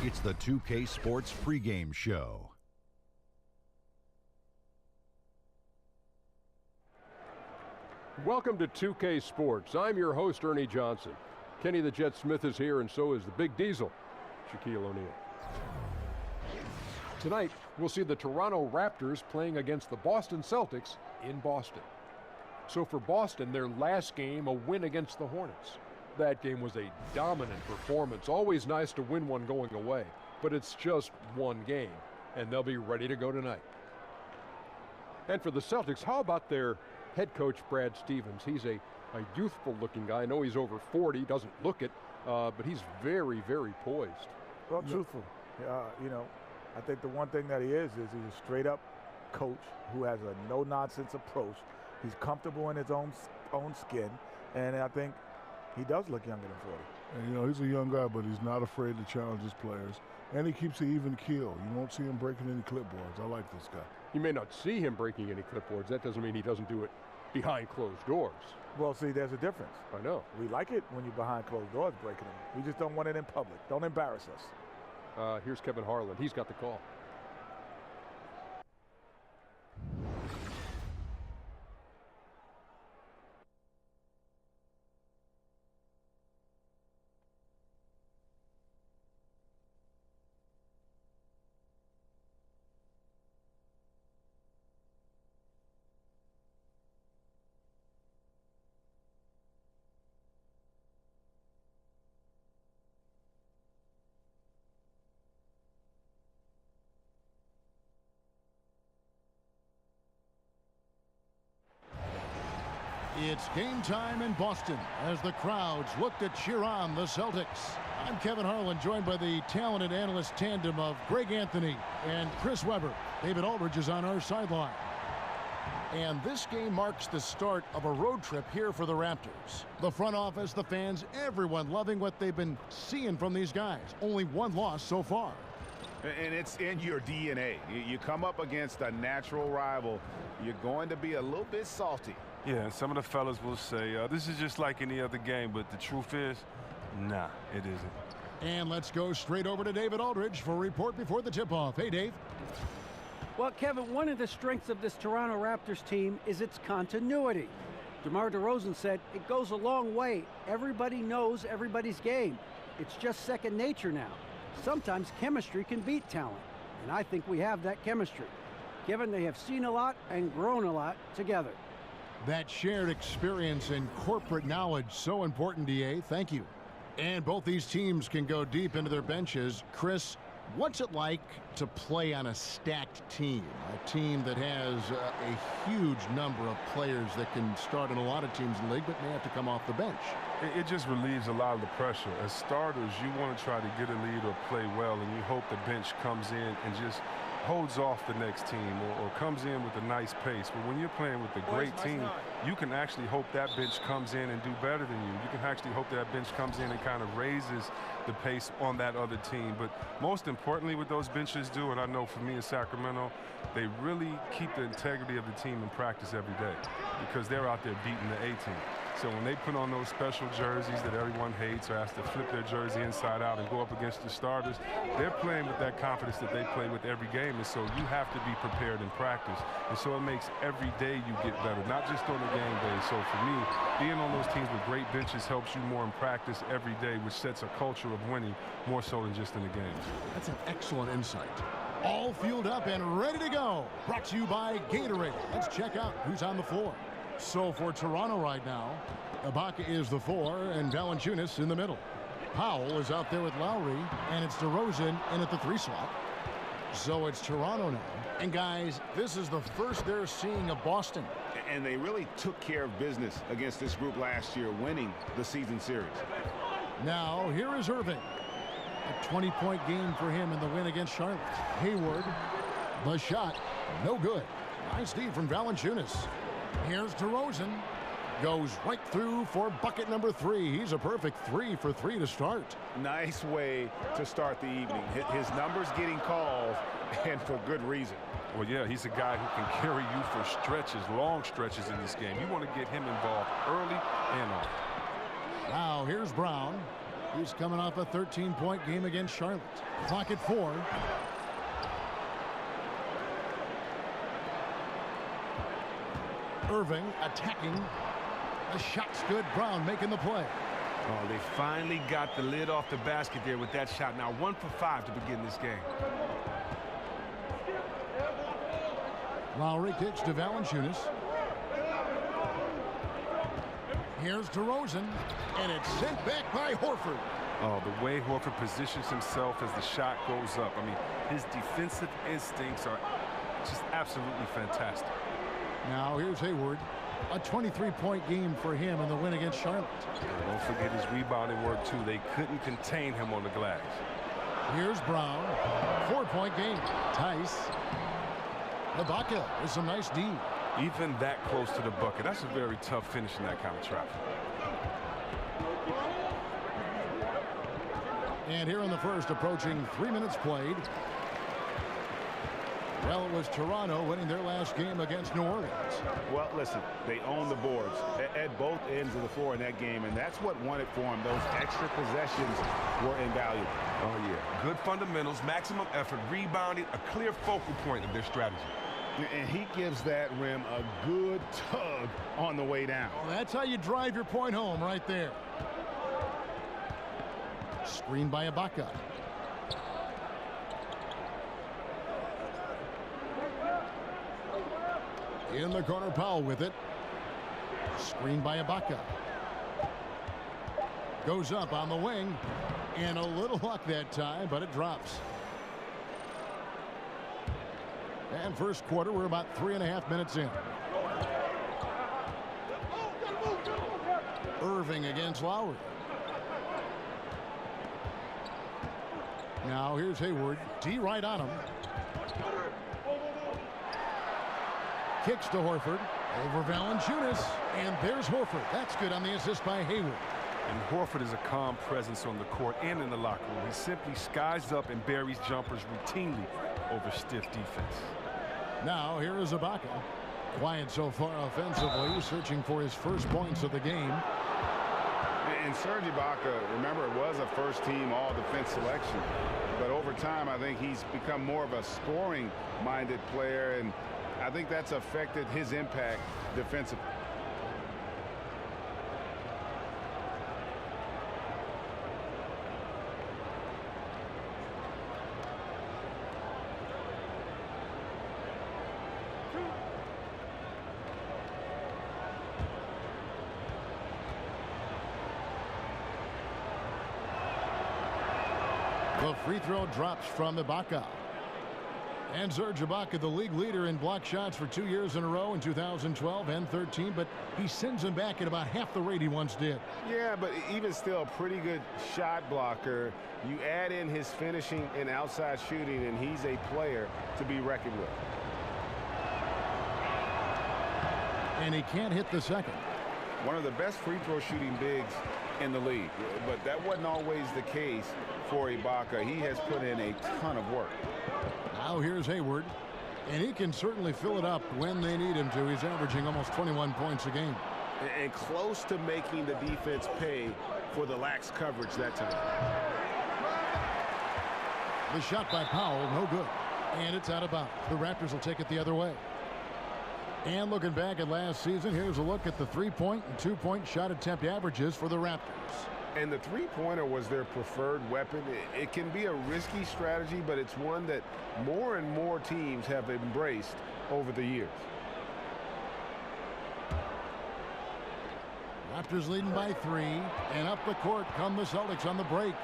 It's the 2K Sports pregame show. Welcome to 2K Sports. I'm your host, Ernie Johnson. Kenny the Jet Smith is here, and so is the Big Diesel, Shaquille O'Neal. Tonight, we'll see the Toronto Raptors playing against the Boston Celtics in Boston. So for Boston, their last game, a win against the Hornets. That game was a dominant performance. Always nice to win one going away, but it's just one game, and they'll be ready to go tonight. And for the Celtics, how about their head coach, Brad Stevens? He's a youthful-looking guy. I know he's over 40, doesn't look it, but he's very, very poised. Well, truthful. I think the one thing that he is he's a straight-up coach who has a no-nonsense approach. He's comfortable in his own skin, and I think he does look younger than 40. And, he's a young guy, but he's not afraid to challenge his players. And he keeps an even keel. You won't see him breaking any clipboards. I like this guy. You may not see him breaking any clipboards. That doesn't mean he doesn't do it behind closed doors. Well, see, there's a difference. I know. We like it when you're behind closed doors breaking them. We just don't want it in public. Don't embarrass us. Here's Kevin Harlan. He's got the call. It's game time in Boston as the crowds look to cheer on the Celtics. I'm Kevin Harlan, joined by the talented analyst tandem of Greg Anthony and Chris Webber. David Aldridge is on our sideline. And this game marks the start of a road trip here for the Raptors. The front office, the fans, everyone loving what they've been seeing from these guys. Only one loss so far. And it's in your DNA. You come up against a natural rival, you're going to be a little bit salty. Yeah, and some of the fellas will say, this is just like any other game, but the truth is, nah, it isn't. And let's go straight over to David Aldridge for a report before the tip-off. Hey, Dave. Well, Kevin, one of the strengths of this Toronto Raptors team is its continuity. DeMar DeRozan said it goes a long way. Everybody knows everybody's game. It's just second nature now. Sometimes chemistry can beat talent, and I think we have that chemistry, given they have seen a lot and grown a lot together. That shared experience and corporate knowledge, so important, DA. Thank you. And both these teams can go deep into their benches. Chris, what's it like to play on a stacked team? A team that has a huge number of players that can start in a lot of teams in the league, but may have to come off the bench. It just relieves a lot of the pressure. As starters, you want to try to get a lead or play well, and you hope the bench comes in and just holds off the next team or comes in with a nice pace. But when you're playing with a great team, you can actually hope that bench comes in and do better than you. You can actually hope that bench comes in and kind of raises the pace on that other team. But most importantly, what those benches do, and I know for me in Sacramento, they really keep the integrity of the team in practice every day because they're out there beating the A team. So when they put on those special jerseys that everyone hates or has to flip their jersey inside out and go up against the starters, they're playing with that confidence that they play with every game. And so you have to be prepared in practice. And so it makes every day you get better, not just on the game day. So for me, being on those teams with great benches helps you more in practice every day, which sets a culture of winning more so than just in the games. That's an excellent insight. All fueled up and ready to go. Brought to you by Gatorade. Let's check out who's on the floor. So for Toronto right now, Ibaka is the 4 and Valanciunas in the middle. Powell is out there with Lowry, and it's DeRozan in at the 3 slot. So it's Toronto now. And guys, this is the first they're seeing of Boston. And they really took care of business against this group last year, winning the season series. Now, here is Irving. A 20-point game for him in the win against Charlotte. Hayward, the shot, no good. Nice D from Valanciunas. Here's DeRozan. Goes right through for bucket number 3. He's a perfect 3 for 3 to start. Nice way to start the evening. His numbers getting called, and for good reason. Well, yeah, he's a guy who can carry you for stretches, long stretches in this game. You want to get him involved early and often. Now, here's Brown. He's coming off a 13-point game against Charlotte. Clock at 4. Irving attacking. The shot's good. Brown making the play. Oh, they finally got the lid off the basket there with that shot. Now 1 for 5 to begin this game. Lowry kicks to Valanciunas. Here's DeRozan, and it's sent back by Horford. Oh, the way Horford positions himself as the shot goes up. I mean, his defensive instincts are just absolutely fantastic. Now here's Hayward. A 23-point game for him in the win against Charlotte. And don't forget his rebounding work, too. They couldn't contain him on the glass. Here's Brown. 4-point game. Tice. Ibaka with some nice D. Even that close to the bucket. That's a very tough finish in that kind of traffic. And here in the first, approaching 3 minutes played. Well, it was Toronto winning their last game against New Orleans. Well, listen, they own the boards at both ends of the floor in that game, and that's what won it for them. Those extra possessions were invaluable. Oh, yeah. Good fundamentals, maximum effort, rebounding, a clear focal point of their strategy. And he gives that rim a good tug on the way down. Well, that's how you drive your point home right there. Screen by Ibaka. In the corner, Powell with it. Screen by Ibaka. Goes up on the wing. And a little luck that time, but it drops. And first quarter, we're about 3.5 minutes in. Irving against Lowry. Now here's Hayward. D right on him. Kicks to Horford. Over Valanciunas. And there's Horford. That's good on the assist by Hayward. And Horford is a calm presence on the court and in the locker room. He simply skies up and buries jumpers routinely over stiff defense. Now here is Ibaka. Quiet so far offensively, searching for his first points of the game. And Serge Ibaka, remember, it was a first-team all-defense selection. But over time, I think he's become more of a scoring-minded player, and I think that's affected his impact defensively. The free throw drops from Ibaka. And Serge Ibaka, the league leader in block shots for 2 years in a row in 2012 and 13, but he sends them back at about half the rate he once did. Yeah, but even still, a pretty good shot blocker. You add in his finishing and outside shooting, and he's a player to be reckoned with. And he can't hit the second. One of the best free throw shooting bigs in the league, but that wasn't always the case for Ibaka. He has put in a ton of work. Now here's Hayward, and he can certainly fill it up when they need him to. He's averaging almost 21 points a game. And close to making the defense pay for the lax coverage that time. The shot by Powell, no good. And it's out of bounds. The Raptors will take it the other way. And looking back at last season, here's a look at the 3-point and 2-point shot attempt averages for the Raptors. And the three-pointer was their preferred weapon. It can be a risky strategy, but it's one that more and more teams have embraced over the years. Raptors leading by 3, and up the court come the Celtics on the break.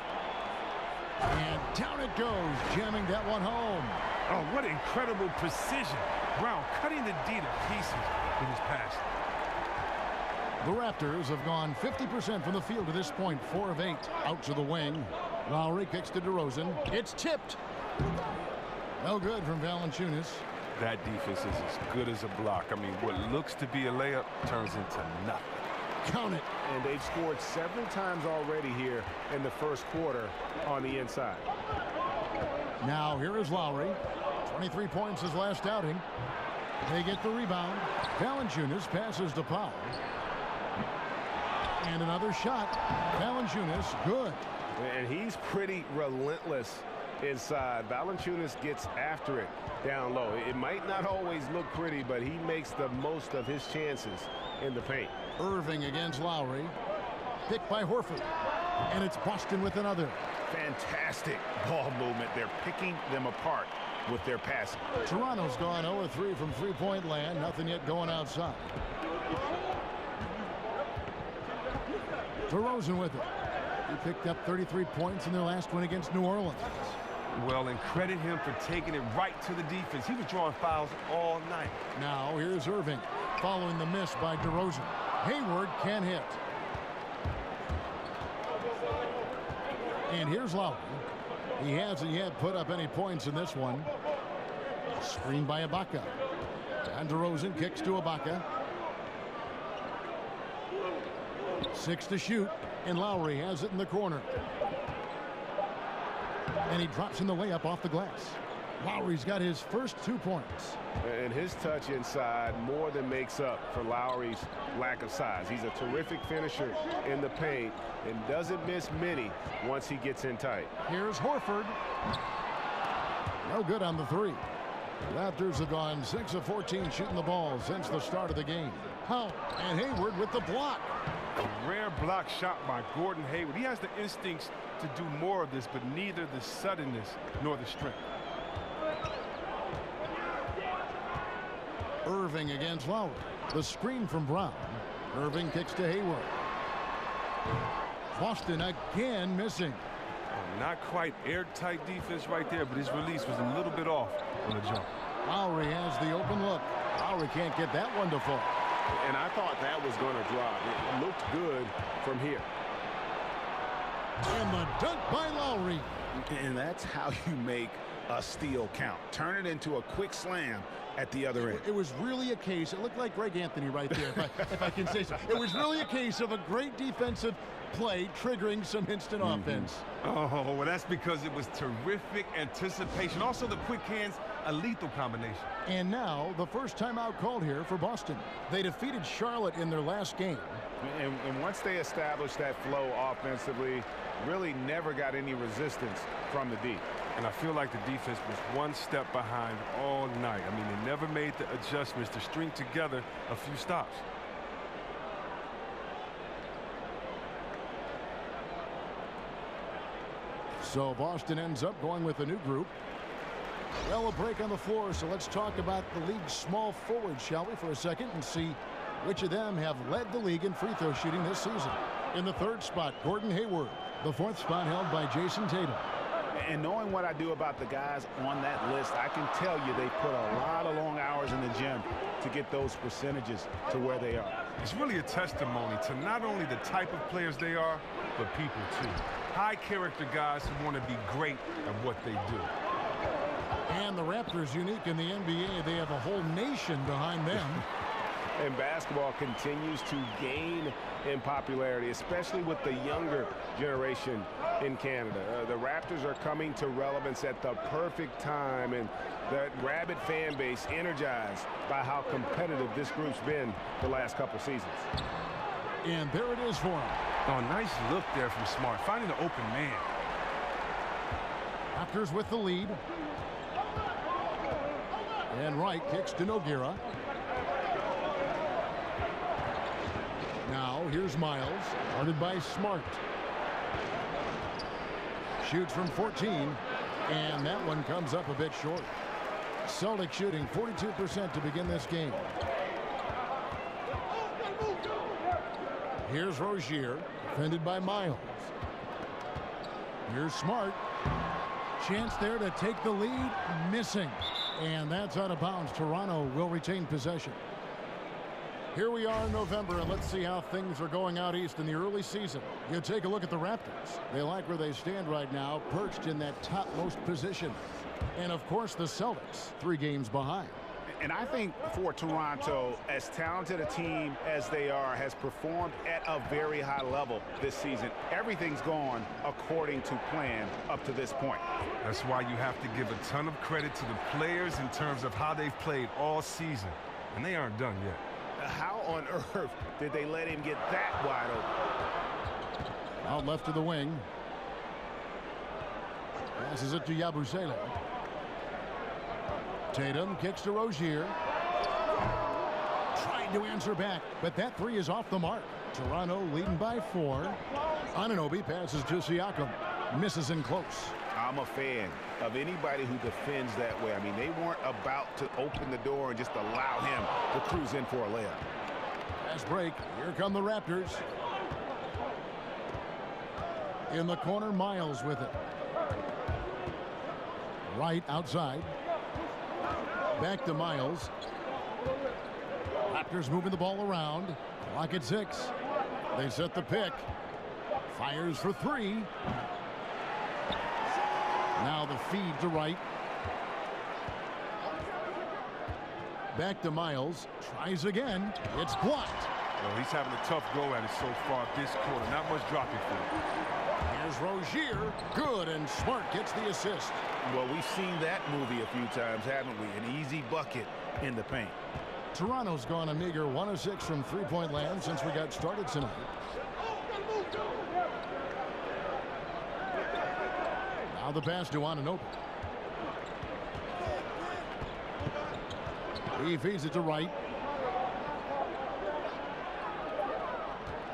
And down it goes, jamming that one home. Oh, what incredible precision. Brown cutting the D to pieces with his pass. The Raptors have gone 50% from the field to this point, 4 of 8. Out to the wing. Lowry kicks to DeRozan. It's tipped. No good from Valanciunas. That defense is as good as a block. I mean, what looks to be a layup turns into nothing. Count it. And they've scored several times already here in the first quarter on the inside. Now here is Lowry. 23 points his last outing. They get the rebound. Valanciunas passes to Powell. And another shot. Valanciunas, good. And he's pretty relentless inside. Valanciunas gets after it down low. It might not always look pretty, but he makes the most of his chances in the paint. Irving against Lowry. Picked by Horford. And it's Boston with another. Fantastic ball movement. They're picking them apart with their passing. Toronto's gone 0-3 from three-point land. Nothing yet going outside. DeRozan with it. He picked up 33 points in their last win against New Orleans. Well, and credit him for taking it right to the defense. He was drawing fouls all night. Now here's Irving following the miss by DeRozan. Hayward can hit. And here's Lowry. He hasn't yet put up any points in this one. Screen by Ibaka. And DeRozan kicks to Ibaka. 6 to shoot, and Lowry has it in the corner. And he drops in the layup off the glass. Lowry's got his first 2 points. And his touch inside more than makes up for Lowry's lack of size. He's a terrific finisher in the paint and doesn't miss many once he gets in tight. Here's Horford. No good on the three. The Raptors have gone 6 of 14 shooting the ball since the start of the game. How? And Hayward with the block. A rare block shot by Gordon Hayward. He has the instincts to do more of this, but neither the suddenness nor the strength. Irving against Lowry. The screen from Brown. Irving kicks to Hayward. Boston again missing. Not quite airtight defense right there, but his release was a little bit off on the jump. Lowry has the open look. Lowry can't get that one to fall. And I thought that was going to drop. It looked good from here. And the dunk by Lowry. And that's how you make a steal count. Turn it into a quick slam at the other end. It was really a case. It looked like Greg Anthony right there, if I can say so. It was really a case of a great defensive play triggering some instant offense. Oh, well, that's because it was terrific anticipation. Also, the quick hands, a lethal combination. And now, the first timeout called here for Boston. They defeated Charlotte in their last game. And once they established that flow offensively, really never got any resistance from the D. And I feel like the defense was one step behind all night. I mean, they never made the adjustments to string together a few stops. So Boston ends up going with a new group. Well, a break on the floor, so let's talk about the league's small forwards, shall we, for a second, and see which of them have led the league in free throw shooting this season. In the third spot, Gordon Hayward. The fourth spot held by Jason Tatum. And knowing what I do about the guys on that list, I can tell you they put a lot of long hours in the gym to get those percentages to where they are. It's really a testimony to not only the type of players they are, but people too. High character guys who want to be great at what they do. And the Raptors, unique in the NBA, they have a whole nation behind them. And basketball continues to gain in popularity, especially with the younger generation in Canada. The Raptors are coming to relevance at the perfect time, and the rabid fan base energized by how competitive this group's been the last couple seasons. And there it is for him. Oh, nice look there from Smart, finding the open man. Raptors with the lead. And Wright kicks to Nogueira. Now here's Miles, guarded by Smart. Shoots from 14, and that one comes up a bit short. Celtics shooting 42% to begin this game. Here's Rozier, defended by Miles. Here's Smart. Chance there to take the lead, missing. And that's out of bounds. Toronto will retain possession. Here we are in November, and let's see how things are going out east in the early season. You take a look at the Raptors. They like where they stand right now, perched in that topmost position. And, of course, the Celtics, 3 games behind. And I think for Toronto, as talented a team as they are, has performed at a very high level this season. Everything's gone according to plan up to this point. That's why you have to give a ton of credit to the players in terms of how they've played all season. And they aren't done yet. How on earth did they let him get that wide open? Out left to the wing. Passes it to Yabusele. Tatum kicks to Rozier. Trying to answer back, but that three is off the mark. Toronto leading by 4. Anunoby passes to Siakam. Misses in close. I'm a fan of anybody who defends that way. I mean, they weren't about to open the door and just allow him to cruise in for a layup. Fast break. Here come the Raptors. In the corner, Miles with it. Right outside. Back to Miles. Raptors moving the ball around. Clock at 6. They set the pick. Fires for 3. Now the feed to Wright. Back to Miles. Tries again. It's blocked. Well, he's having a tough go at it so far this quarter. Not much dropping for him. Here's Rozier. Good, and Smart gets the assist. Well, we've seen that movie a few times, haven't we? An easy bucket in the paint. Toronto's gone a meager 1 of 6 from three-point land since we got started tonight. Now the pass to Anunoby. He feeds it to Wright.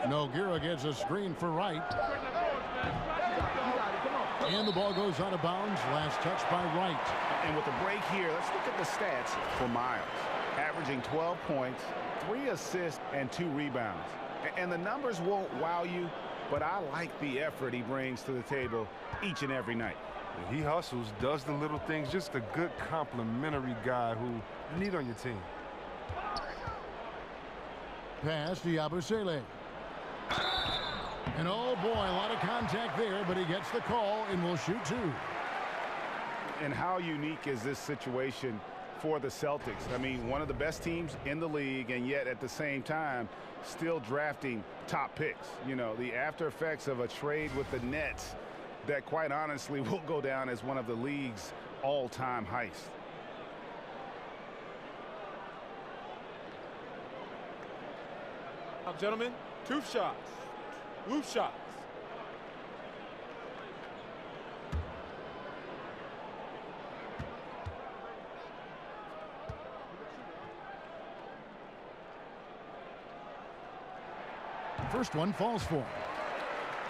Nogueira gets a screen for Wright. And the ball goes out of bounds. Last touch by Wright. And with the break here, let's look at the stats for Miles. Averaging 12 points, 3 assists, and 2 rebounds. And the numbers won't wow you, but I like the effort he brings to the table each and every night. He hustles, does the little things, just a good complimentary guy who you need on your team. Pass to Yabusele. And oh boy, a lot of contact there, but he gets the call and will shoot 2. And how unique is this situation for the Celtics? I mean, one of the best teams in the league, and yet at the same time still drafting top picks. You know, the after effects of a trade with the Nets that quite honestly will go down as one of the league's all-time heists. Now, gentlemen, 2 shots. Loop shots. First one falls for him.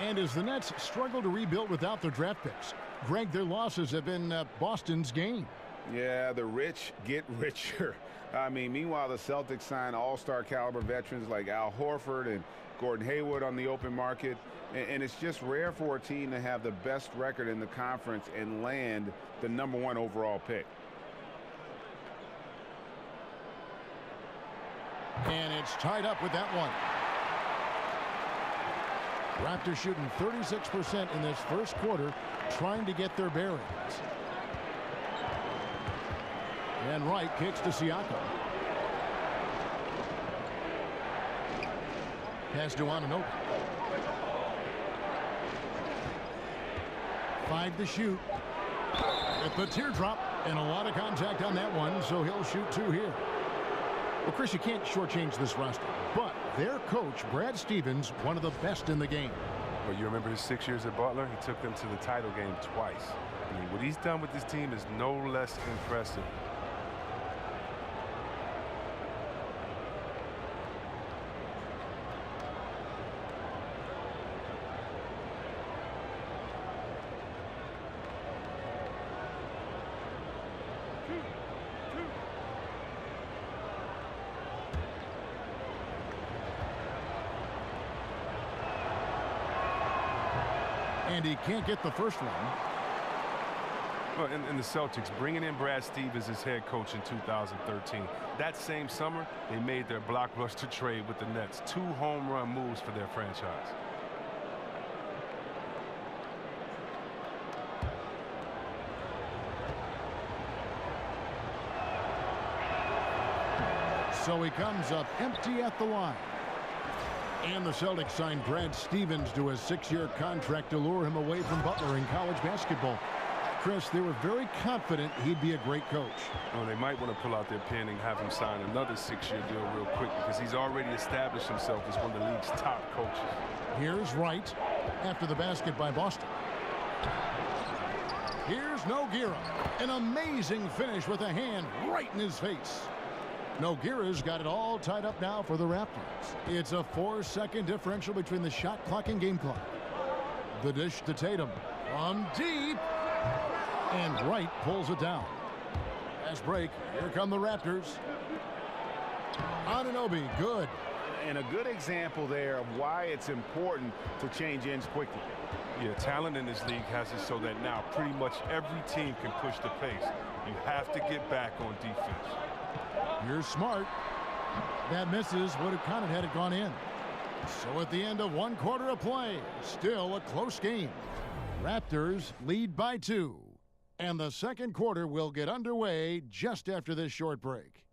And as the Nets struggle to rebuild without their draft picks, Greg, their losses have been Boston's gain. Yeah, the rich get richer. I mean, meanwhile, the Celtics sign all-star caliber veterans like Al Horford and Gordon Hayward on the open market. And it's just rare for a team to have the best record in the conference and land the #1 overall pick. And it's tied up with that one. Raptors shooting 36% in this first quarter, trying to get their bearings. And Wright kicks to Siakam. Pass to Anunoby. 5 to shoot. With the teardrop and a lot of contact on that one, so he'll shoot 2 here. Well, Chris, you can't shortchange this roster, but their coach, Brad Stevens, one of the best in the game. Well, you remember his 6 years at Butler? He took them to the title game twice. I mean, what he's done with this team is no less impressive. And he can't get the first one. Well, and the Celtics bringing in Brad Stevens as head coach in 2013. That same summer, they made their blockbuster trade with the Nets. 2 home run moves for their franchise. So he comes up empty at the line. And the Celtics signed Brad Stevens to a 6-year contract to lure him away from Butler in college basketball. Chris, they were very confident he'd be a great coach. Oh, they might want to pull out their pen and have him sign another 6-year deal real quick because he's already established himself as one of the league's top coaches. Here's Wright after the basket by Boston. Here's Nogueira. An amazing finish with a hand right in his face. Nogueira's got it all tied up now for the Raptors. It's a 4-second differential between the shot clock and game clock. The dish to Tatum from deep. And Wright pulls it down. Fast break. Here come the Raptors. Anunoby, good. And a good example there of why it's important to change ends quickly. Yeah, talent in this league has it so that now pretty much every team can push the pace. You have to get back on defense. Here's Smart. That misses. Would have counted had it gone in. So at the end of 1 quarter of play, still a close game. Raptors lead by 2. And the second quarter will get underway just after this short break.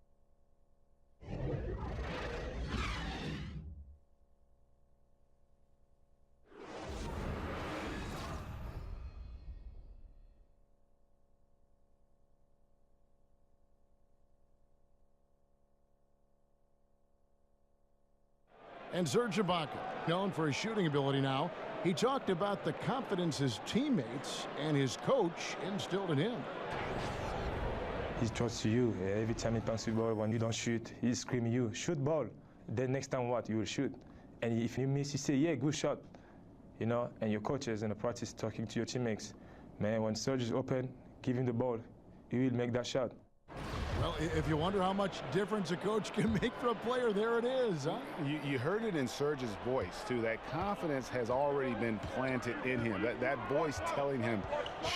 And Serge Ibaka, known for his shooting ability now, he talked about the confidence his teammates and his coach instilled in him. He trusts you. Every time he passes the ball, when you don't shoot, he's screaming you, shoot ball. Then next time what? You will shoot. And if you miss, you say, yeah, good shot. You know, and your coaches in the practice talking to your teammates. Man, when Serge is open, give him the ball. He will make that shot. Well, if you wonder how much difference a coach can make for a player, there it is, huh? You heard it in Serge's voice, too. That confidence has already been planted in him. That voice telling him,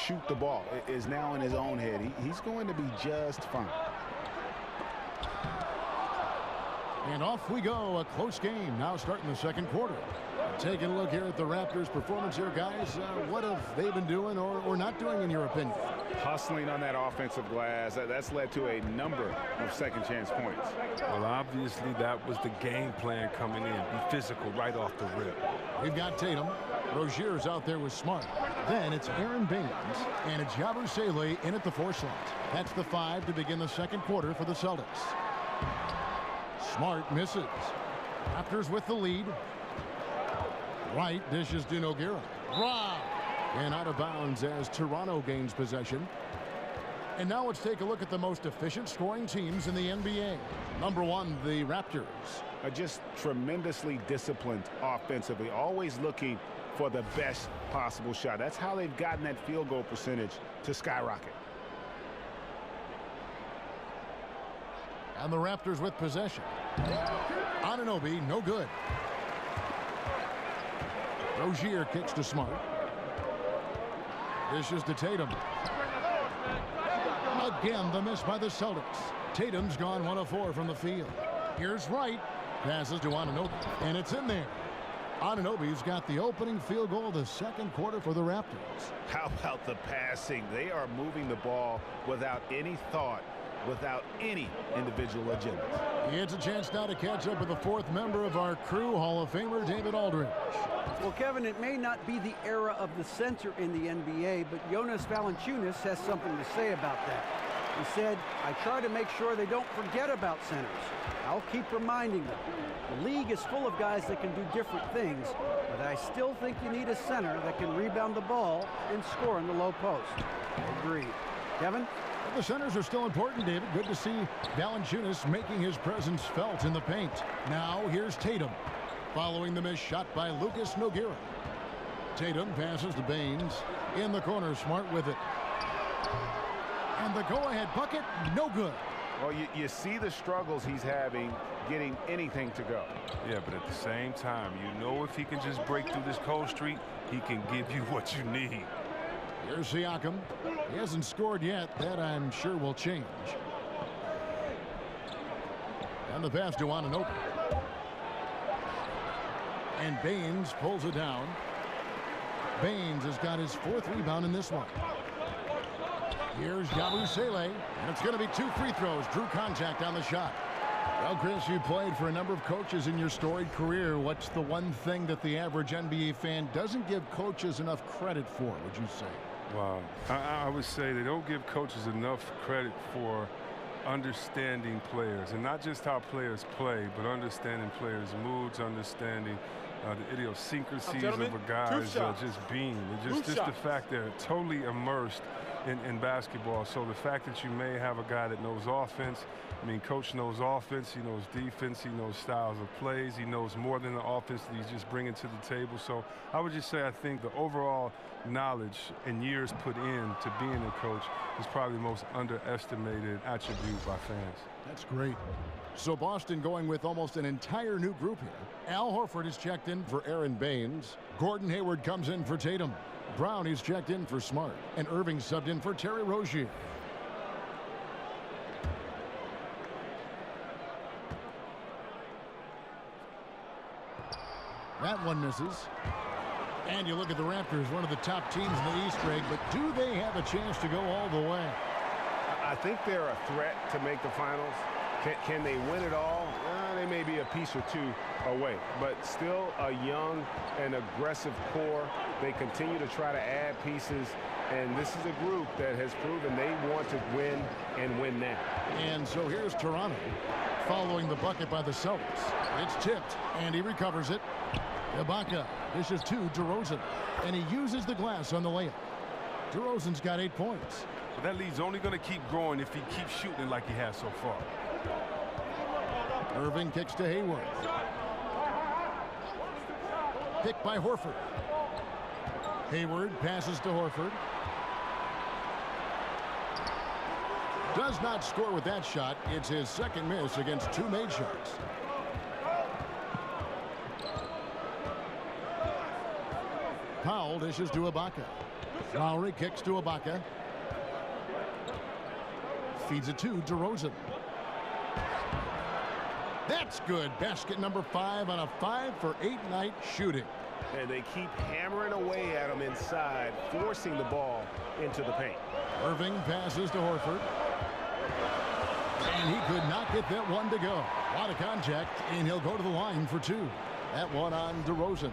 shoot the ball, is now in his own head. He's going to be just fine. And off we go. A close game now starting the second quarter. Taking a look here at the Raptors' performance here, guys. What have they been doing or not doing, in your opinion? Hustling on that offensive glass. That's led to a number of second chance points. Well, obviously, that was the game plan coming in. Be physical right off the rip. We've got Tatum. Rozier's out there with Smart. Then it's Aaron Baines. And it's Yabusele in at the 4 slot. That's the 5 to begin the second quarter for the Celtics. Smart misses. Raptors with the lead. Wright dishes to Nogueira. Rob! And out of bounds as Toronto gains possession. And now let's take a look at the most efficient scoring teams in the NBA. Number 1, the Raptors. Are just tremendously disciplined offensively, always looking for the best possible shot. That's how they've gotten that field goal percentage to skyrocket. And the Raptors with possession. Anunoby, no good. Rozier kicks to Smart. Dishes to Tatum. Again, the miss by the Celtics. Tatum's gone 1 of 4 from the field. Here's Wright. Passes to Anunoby. And it's in there. Anunoby's got the opening field goal of the second quarter for the Raptors. How about the passing? They are moving the ball without any thought, without any individual agenda. It's a chance now to catch up with the 4th member of our crew, Hall of Famer David Aldridge. Well, Kevin, it may not be the era of the center in the NBA, but Jonas Valanciunas has something to say about that. He said, I try to make sure they don't forget about centers. I'll keep reminding them. The league is full of guys that can do different things, but I still think you need a center that can rebound the ball and score in the low post. Agreed. Kevin? Well, the centers are still important, David. Good to see Valanciunas making his presence felt in the paint. Now, here's Tatum. Following the missed shot by Lucas Nogueira. Tatum passes to Baines. In the corner, Smart with it. And the go-ahead bucket, no good. Well, you see the struggles he's having getting anything to go. Yeah, but at the same time, you know if he can just break through this cold streak, he can give you what you need. Here's Siakam. He hasn't scored yet. That, I'm sure, will change. And the pass to Anunoby. And Baines pulls it down. Baines has got his 4th rebound in this one. Here's Yabusele, and it's going to be 2 free throws. Drew contact on the shot. Well, Chris, you played for a number of coaches in your storied career. What's the one thing that the average NBA fan doesn't give coaches enough credit for, would you say? Wow. I would say they don't give coaches enough credit for understanding players, and not just how players play, but understanding players' moods, understanding the idiosyncrasies of a guy's just being. Just the fact they're totally immersed in basketball. So the fact that you may have a guy that knows offense, I mean, coach knows offense, he knows defense, he knows styles of plays, he knows more than the offense that he's just bringing to the table. So I would just say I think the overall knowledge and years put in to being a coach is probably the most underestimated attribute by fans. That's great. So Boston going with almost an entire new group here. Al Horford is checked in for Aaron Baines. Gordon Hayward comes in for Tatum. Brown is checked in for Smart. And Irving subbed in for Terry Rozier. That one misses. And you look at the Raptors, one of the top teams in the East, Greg, but do they have a chance to go all the way? I think they're a threat to make the finals. Can they win it all? They may be a piece or two away, but still a young and aggressive core. They continue to try to add pieces, and this is a group that has proven they want to win and win now. And so here's Toronto following the bucket by the Celtics. It's tipped, and he recovers it. Ibaka dishes to DeRozan, and he uses the glass on the layup. DeRozan's got 8 points. But that lead's only going to keep growing if he keeps shooting like he has so far. Irving kicks to Hayward. Picked by Horford. Hayward passes to Horford. Does not score with that shot. It's his second miss against 2 made shots. Powell dishes to Ibaka. Lowry kicks to Ibaka. Feeds it to DeRozan. That's good. Basket number 5 on a 5-for-8 night shooting. And they keep hammering away at him inside, forcing the ball into the paint. Irving passes to Horford. And he could not get that one to go. A lot of contact, and he'll go to the line for 2. That one on DeRozan.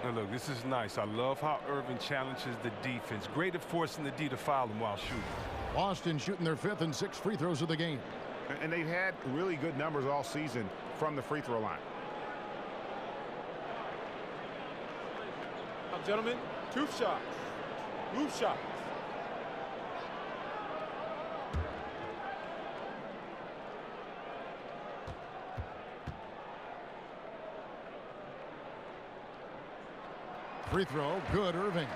Now look, this is nice. I love how Irving challenges the defense. Great at forcing the D to foul him while shooting. Boston shooting their 5th and 6th free throws of the game. And they've had really good numbers all season from the free throw line. Gentlemen, 2 shots. Move shots. Free throw, good, Irving.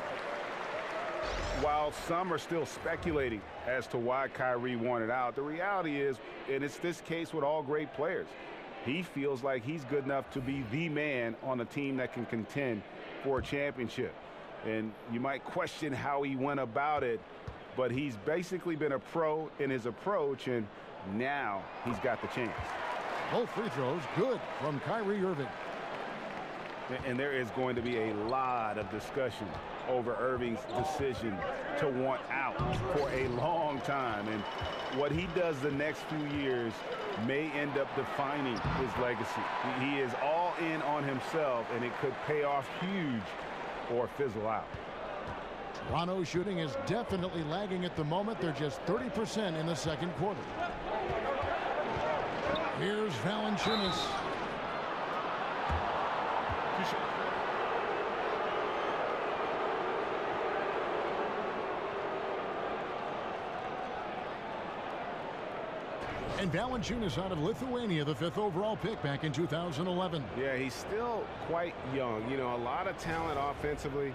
While some are still speculating as to why Kyrie wanted out, the reality is, and it's this case with all great players, he feels like he's good enough to be the man on a team that can contend for a championship. And you might question how he went about it, but he's basically been a pro in his approach, and now he's got the chance. Both free throws good from Kyrie Irving. And there is going to be a lot of discussion over Irving's decision to want out for a long time. And what he does the next few years may end up defining his legacy. He is all in on himself, and it could pay off huge or fizzle out. Toronto shooting is definitely lagging at the moment. They're just 30% in the second quarter. Here's Valanciunas. And Valanciunas out of Lithuania, the 5th overall pick back in 2011. Yeah, he's still quite young. You know, a lot of talent offensively.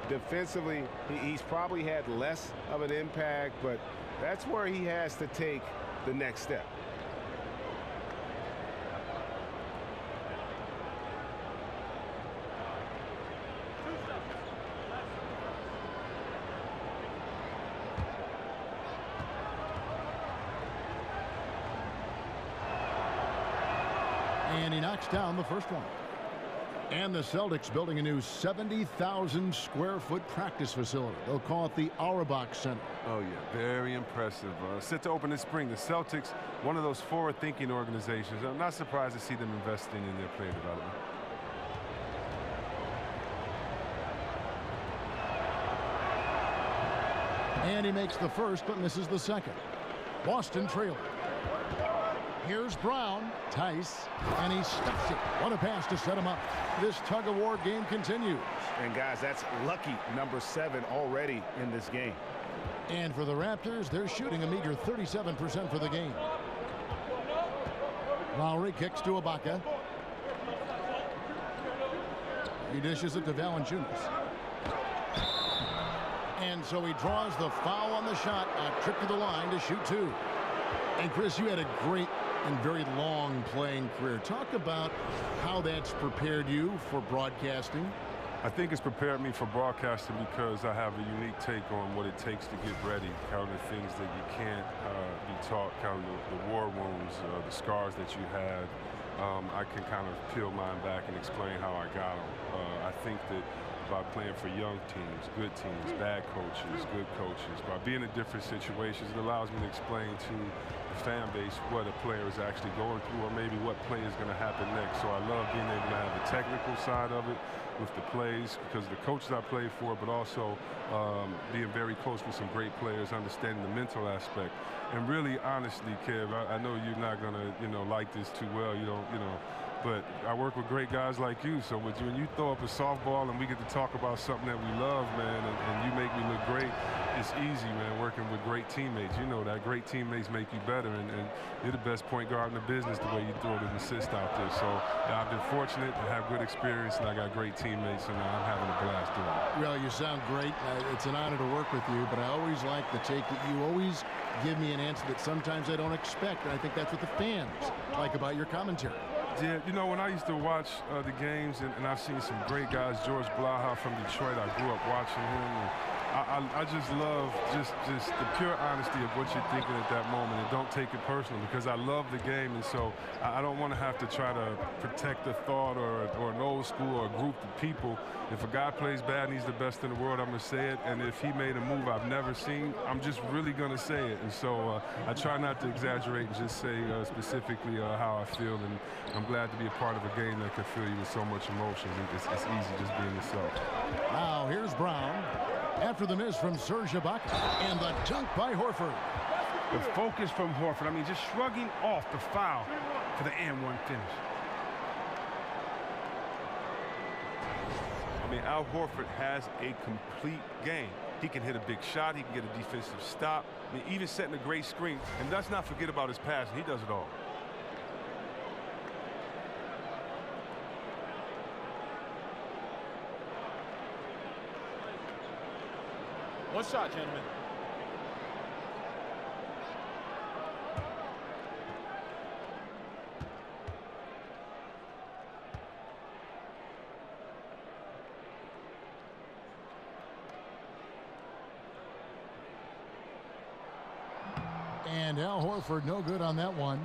Defensively, he's probably had less of an impact, but that's where he has to take the next step. And he knocks down the first one. And the Celtics building a new 70,000 square foot practice facility. They'll call it the Auerbach Center. Oh, yeah, very impressive. Set to open this spring. The Celtics, one of those forward-thinking organizations. I'm not surprised to see them investing in their player development. And he makes the first but misses the second. Boston trailing. Here's Brown. Tice. And he stuffs it. What a pass to set him up. This tug-of-war game continues. And guys, that's lucky number 7 already in this game. And for the Raptors, they're shooting a meager 37% for the game. Lowry kicks to Ibaka. He dishes it to Valanciunas. And so he draws the foul on the shot. A trip to the line to shoot 2. And Chris, you had a great and very long playing career. Talk about how that's prepared you for broadcasting. I think it's prepared me for broadcasting because I have a unique take on what it takes to get ready, kind of the things that you can't be taught, kind of the war wounds, the scars that you had. I can kind of peel mine back and explain how I got them. I think that by playing for young teams, good teams, bad coaches, good coaches, by being in different situations, it allows me to explain to the fan base what a player is actually going through or maybe what play is going to happen next. So I love being able to have the technical side of it with the plays because the coaches I played for, but also being very close with some great players, understanding the mental aspect. And really, honestly, Kev, I know you're not going to, like this too well. You don't, but I work with great guys like you. So when you throw up a softball and we get to talk about something that we love, man, and you make me look great, it's easy, man, working with great teammates. You know that great teammates make you better, and you're the best point guard in the business the way you throw the assist out there. So I've been fortunate to have good experience, and I got great teammates, and I'm having a blast doing it. Well, you sound great. It's an honor to work with you, but I always like the take that you always give me an answer that sometimes I don't expect, and I think that's what the fans like about your commentary. Yeah, when I used to watch the games, and I've seen some great guys, George Blaha from Detroit, I grew up watching him. And I just love just the pure honesty of what you're thinking at that moment, and don't take it personal because I love the game, and so I don't want to have to try to protect a thought or an old school or a group of people. If a guy plays bad and he's the best in the world, I'm going to say it, and if he made a move I've never seen, I'm just really going to say it. And so I try not to exaggerate and just say specifically how I feel, and I'm glad to be a part of a game that can fill you with so much emotion. It's easy just being yourself. Now here's Brown. After the miss from Serge Ibaka, and the dunk by Horford. The focus from Horford, I mean, just shrugging off the foul for the and-one finish. I mean, Al Horford has a complete game. He can hit a big shot, he can get a defensive stop, I mean, even setting a great screen. And let's not forget about his passing. He does it all. One shot, gentlemen. And Al Horford no good on that one.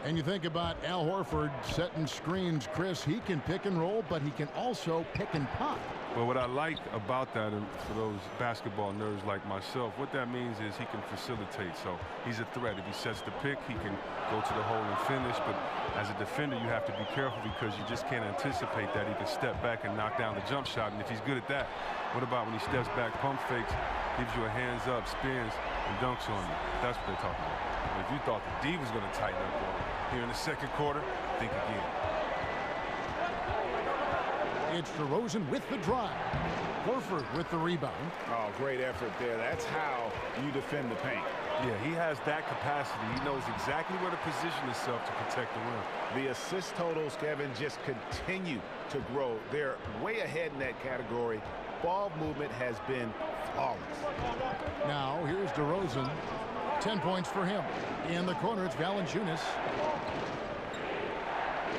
And you think about Al Horford setting screens, Chris, he can pick and roll, but he can also pick and pop. Well, what I like about that, and for those basketball nerds like myself, what that means is he can facilitate. So he's a threat. If he sets the pick, he can go to the hole and finish. But as a defender, you have to be careful because you just can't anticipate that. He can step back and knock down the jump shot. And if he's good at that, what about when he steps back, pump fakes, gives you a hands up, spins, and dunks on you? That's what they're talking about. If you thought the D was going to tighten up on him here in the second quarter, think again. It's DeRozan with the drive. Horford with the rebound. Oh, great effort there. That's how you defend the paint. Yeah, he has that capacity. He knows exactly where to position himself to protect the rim. The assist totals, Kevin, just continue to grow. They're way ahead in that category. Ball movement has been flawless. Now, here's DeRozan. 10 points for him. In the corner, it's Valanciunas.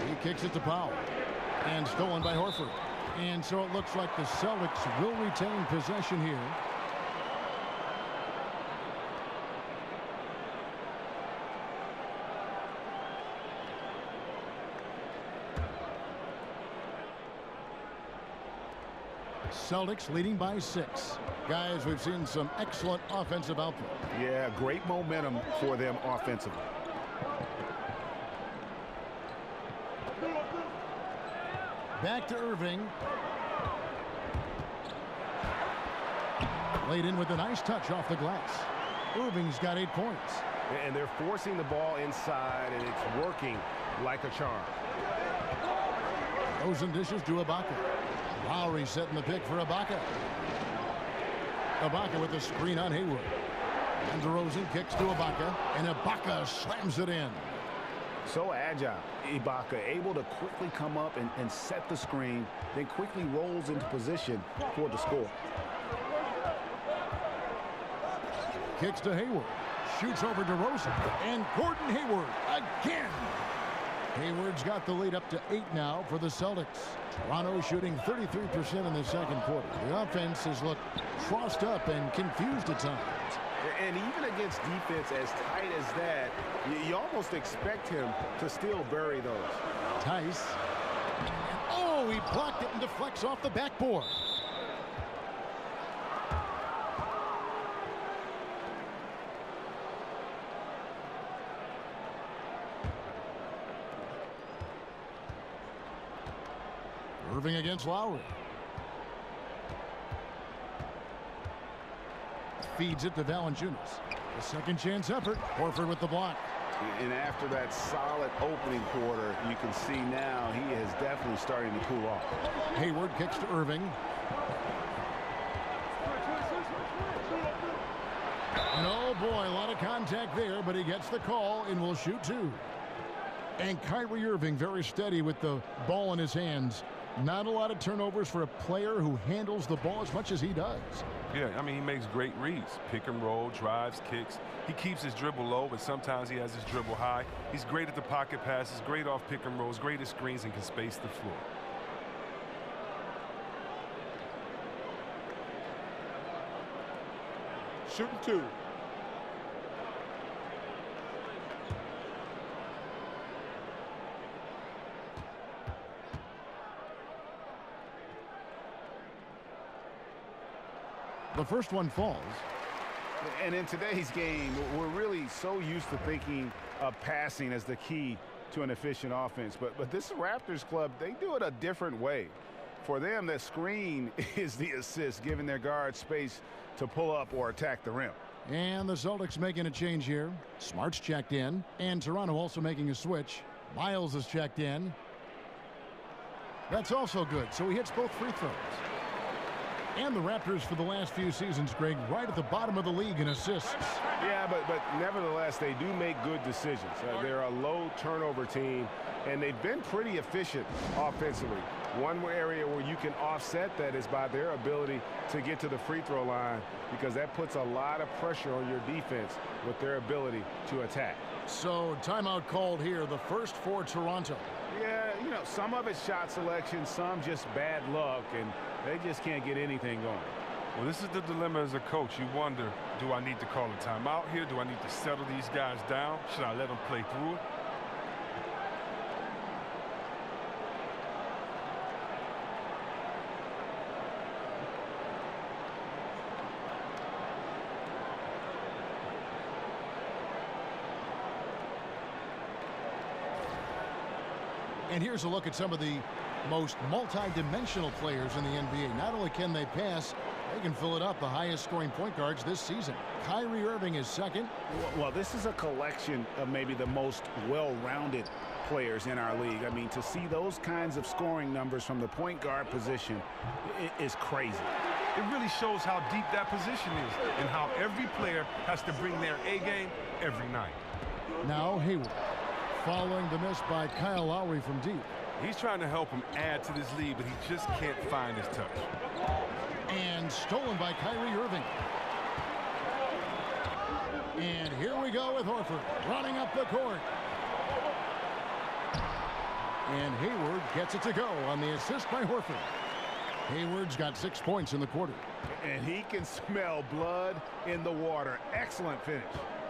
He kicks it to Powell. And stolen by Horford. And so it looks like the Celtics will retain possession here. Celtics leading by 6. Guys, we've seen some excellent offensive output. Yeah, great momentum for them offensively. Back to Irving. Played in with a nice touch off the glass. Irving's got 8 points. And they're forcing the ball inside, and it's working like a charm. Rosen dishes to Ibaka. Lowry setting the pick for Ibaka. Ibaka with the screen on Hayward. And DeRozan kicks to Ibaka, and Ibaka slams it in. So agile, Ibaka, able to quickly come up and set the screen, then quickly rolls into position for the score. Kicks to Hayward. Shoots over DeRozan. And Gordon Hayward again. Hayward's got the lead up to 8 now for the Celtics. Toronto shooting 33% in the second quarter. The offense has looked crossed up and confused at times. And even against defense as tight as that, you almost expect him to still bury those. Tice. Oh, he blocked it and deflects off the backboard. Irving against Lowry. Feeds it to Valanciunas. A second chance effort. Horford with the block. And after that solid opening quarter, you can see now he is definitely starting to cool off. Hayward kicks to Irving. Oh boy, a lot of contact there, but he gets the call and will shoot 2. And Kyrie Irving very steady with the ball in his hands. Not a lot of turnovers for a player who handles the ball as much as he does. Yeah, I mean, he makes great reads. Pick and roll, drives, kicks. He keeps his dribble low, but sometimes he has his dribble high. He's great at the pocket passes, great off pick and rolls, great at screens, and can space the floor. Shooting 2. The first one falls. And in today's game, we're really so used to thinking of passing as the key to an efficient offense. But this Raptors club, they do it a different way. For them, that screen is the assist, giving their guards space to pull up or attack the rim. And the Celtics making a change here. Smart's checked in. And Toronto also making a switch. Miles is checked in. That's also good. So he hits both free throws. And the Raptors for the last few seasons, Greg, right at the bottom of the league in assists. Yeah, but nevertheless, they do make good decisions. They're a low turnover team, and they've been pretty efficient offensively. One area where you can offset that is by their ability to get to the free throw line, because that puts a lot of pressure on your defense with their ability to attack. So timeout called here, the first for Toronto. Yeah, you know, some of it's shot selection, some just bad luck, and they just can't get anything going. Well, this is the dilemma as a coach. You wonder, do I need to call a timeout here? Do I need to settle these guys down? Should I let them play through it? And here's a look at some of the most multi-dimensional players in the NBA. Not only can they pass, they can fill it up. The highest scoring point guards this season. Kyrie Irving is second. Well, this is a collection of maybe the most well-rounded players in our league. I mean, to see those kinds of scoring numbers from the point guard position is crazy. It really shows how deep that position is and how every player has to bring their A game every night. Now Hayward, following the miss by Kyle Lowry from deep. He's trying to help him add to this lead, but he just can't find his touch. And stolen by Kyrie Irving. And here we go with Horford running up the court. And Hayward gets it to go on the assist by Horford. Hayward's got 6 points in the quarter. And he can smell blood in the water. Excellent finish.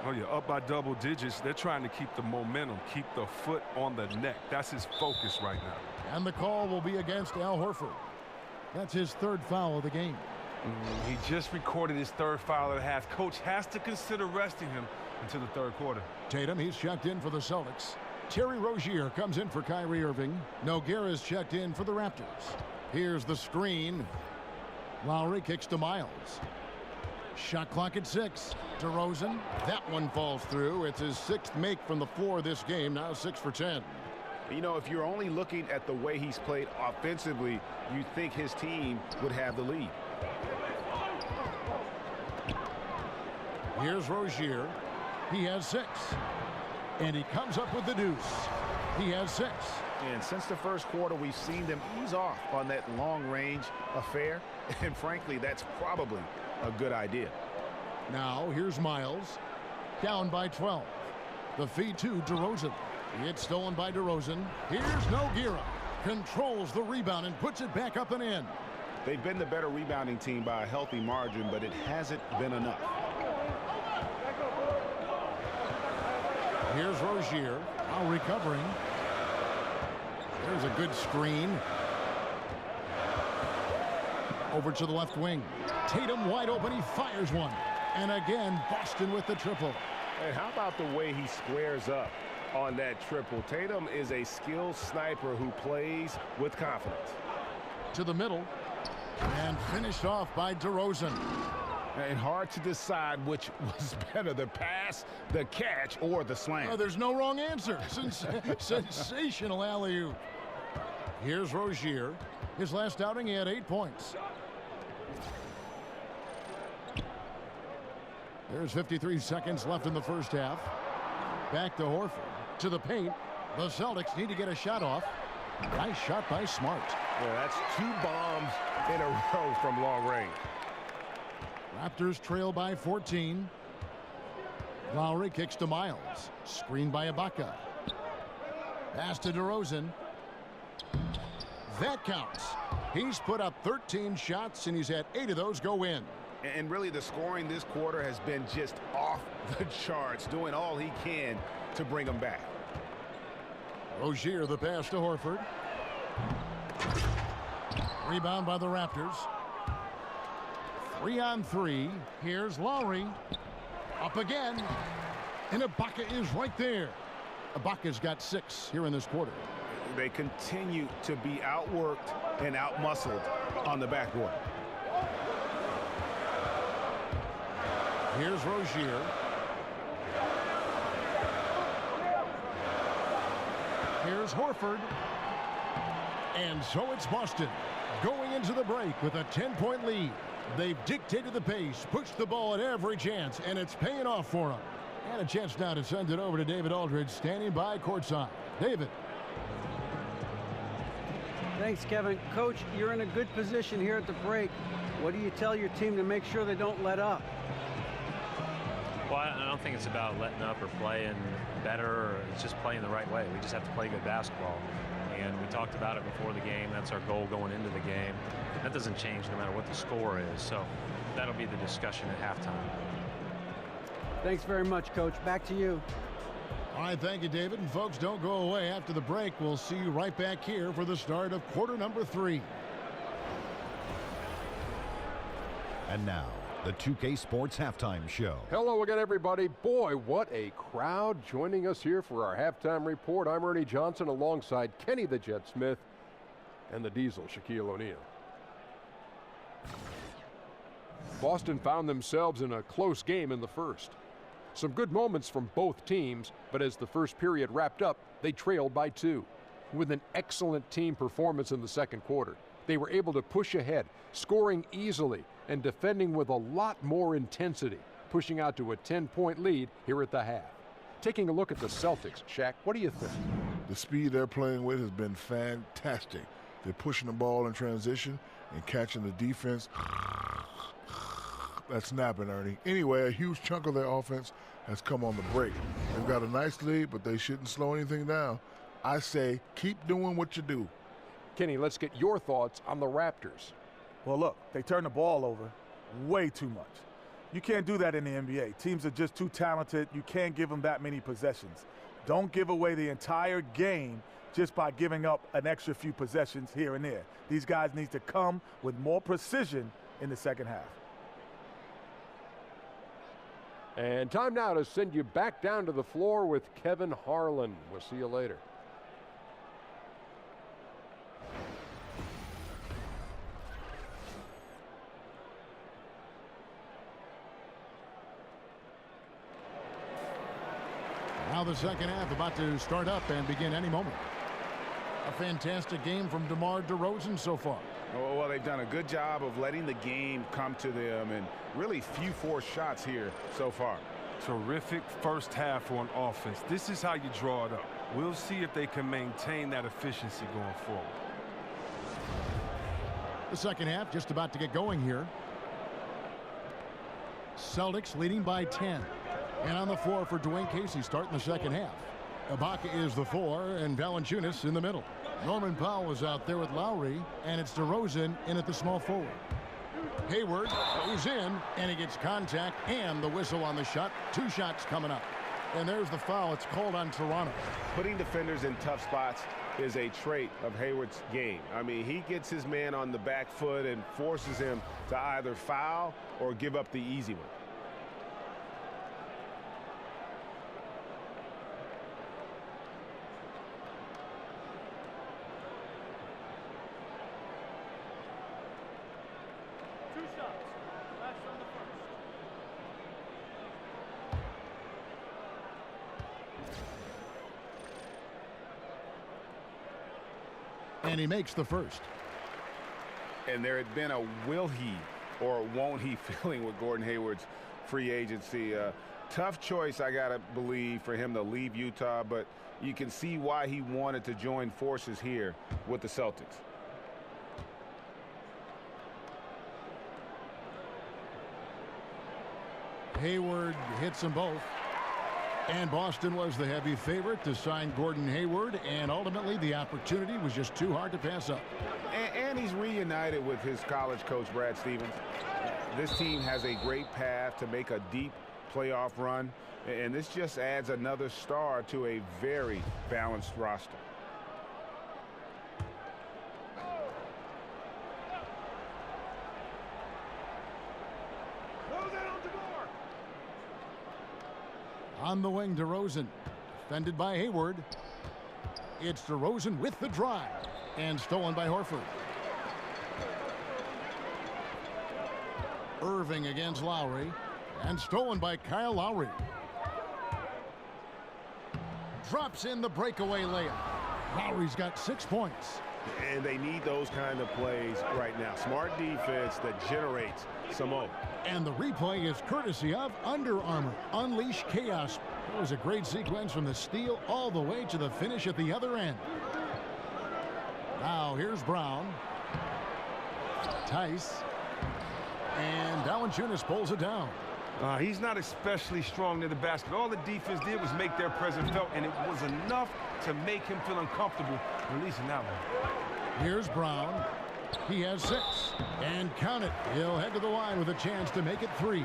Oh, yeah, up by double digits. They're trying to keep the momentum, keep the foot on the neck. That's his focus right now. And the call will be against Al Horford. That's his third foul of the game. He just recorded his third foul of the half. Coach has to consider resting him until the third quarter. Tatum, he's checked in for the Celtics. Terry Rozier comes in for Kyrie Irving. Nogueira's checked in for the Raptors. Here's the screen. Lowry kicks to Miles. Shot clock at 6. DeRozan. That one falls through. It's his 6th make from the floor this game. Now 6 for 10. You know, if you're only looking at the way he's played offensively, you think his team would have the lead. Here's Rozier. He has 6. And he comes up with the deuce. He has 6. And since the first quarter, we've seen them ease off on that long-range affair. And frankly, that's probably a good idea. Now, here's Miles. Down by 12. The feed to DeRozan. It's stolen by DeRozan. Here's Nogueira. Controls the rebound and puts it back up and in. They've been the better rebounding team by a healthy margin, but it hasn't been enough. Here's Rozier. Now recovering. There's a good screen. Over to the left wing. Tatum wide open. He fires one. And again, Boston with the triple. And how about the way he squares up on that triple? Tatum is a skilled sniper who plays with confidence. To the middle. And finished off by DeRozan. And hard to decide which was better, the pass, the catch, or the slam. Oh, there's no wrong answer. Sensational alley-oop. Here's Rozier. His last outing, he had 8 points. There's 53 seconds left in the first half. Back to Horford. To the paint. The Celtics need to get a shot off. Nice shot by Smart. Yeah, that's 2 bombs in a row from long range. Raptors trail by 14. Lowry kicks to Miles. Screened by Ibaka. Pass to DeRozan. That counts. He's put up 13 shots, and he's had 8 of those go in. And really, the scoring this quarter has been just off the charts, doing all he can to bring them back. Rozier, the pass to Horford. Rebound by the Raptors. 3-on-3. Here's Lowry. Up again. And Ibaka is right there. Ibaka's got 6 here in this quarter. They continue to be outworked and outmuscled on the backboard. Here's Rozier. Here's Horford. And so it's Boston going into the break with a 10-point lead. They've dictated the pace, pushed the ball at every chance, and it's paying off for them. And a chance now to send it over to David Aldridge, standing by courtside. David. Thanks, Kevin. Coach, you're in a good position here at the break. What do you tell your team to make sure they don't let up? Well, I don't think it's about letting up or playing better. Or it's just playing the right way. We just have to play good basketball. And we talked about it before the game. That's our goal going into the game. That doesn't change no matter what the score is. So that'll be the discussion at halftime. Thanks very much, Coach. Back to you. All right, thank you, David. And folks, don't go away after the break. We'll see you right back here for the start of quarter number 3. And now, the 2K Sports Halftime Show. Hello again, everybody. Boy, what a crowd joining us here for our halftime report. I'm Ernie Johnson alongside Kenny the Jet Smith and the Diesel, Shaquille O'Neal. Boston found themselves in a close game in the first. Some good moments from both teams, but as the first period wrapped up, they trailed by 2. With an excellent team performance in the second quarter, they were able to push ahead, scoring easily and defending with a lot more intensity, pushing out to a 10-point lead here at the half. Taking a look at the Celtics, Shaq, what do you think? The speed they're playing with has been fantastic. They're pushing the ball in transition and catching the defense. That's snapping, Ernie. Anyway, a huge chunk of their offense has come on the break. They've got a nice lead, but they shouldn't slow anything down. I say keep doing what you do. Kenny, let's get your thoughts on the Raptors. Well, look, they turn the ball over way too much. You can't do that in the NBA. Teams are just too talented. You can't give them that many possessions. Don't give away the entire game just by giving up an extra few possessions here and there. These guys need to come with more precision in the second half. And time now to send you back down to the floor with Kevin Harlan. We'll see you later. Now the second half about to start up and begin any moment. A fantastic game from DeMar DeRozan so far. Well, they've done a good job of letting the game come to them, and really few forced shots here so far. Terrific first half on offense. This is how you draw it up. We'll see if they can maintain that efficiency going forward. The second half just about to get going here. Celtics leading by 10. And on the floor for Dwayne Casey starting the second half. Ibaka is the 4 and Valanciunas in the middle. Norman Powell is out there with Lowry, and it's DeRozan in at the small forward. Hayward goes in, and he gets contact and the whistle on the shot. 2 shots coming up. And there's the foul. It's called on Toronto. Putting defenders in tough spots is a trait of Hayward's game. I mean, he gets his man on the back foot and forces him to either foul or give up the easy one. And he makes the first. And there had been a will he or won't he feeling with Gordon Hayward's free agency. Tough choice, I got to believe, for him to leave Utah, but you can see why he wanted to join forces here with the Celtics. Hayward hits them both. And Boston was the heavy favorite to sign Gordon Hayward, and ultimately the opportunity was just too hard to pass up. And he's reunited with his college coach, Brad Stevens. This team has a great path to make a deep playoff run, and this just adds another star to a very balanced roster. On the wing, DeRozan, defended by Hayward. It's DeRozan with the drive, and stolen by Horford. Irving against Lowry, and stolen by Kyle Lowry. Drops in the breakaway layup. Lowry's got 6 points. And they need those kind of plays right now. Smart defense that generates some more. And the replay is courtesy of Under Armour. Unleash chaos. It was a great sequence from the steal all the way to the finish at the other end. Now here's Brown. Tice. And Valanciunas pulls it down. He's not especially strong near the basket. All the defense did was make their presence felt, and it was enough to make him feel uncomfortable releasing that one. Here's Brown. He has 6. And count it. He'll head to the line with a chance to make it 3.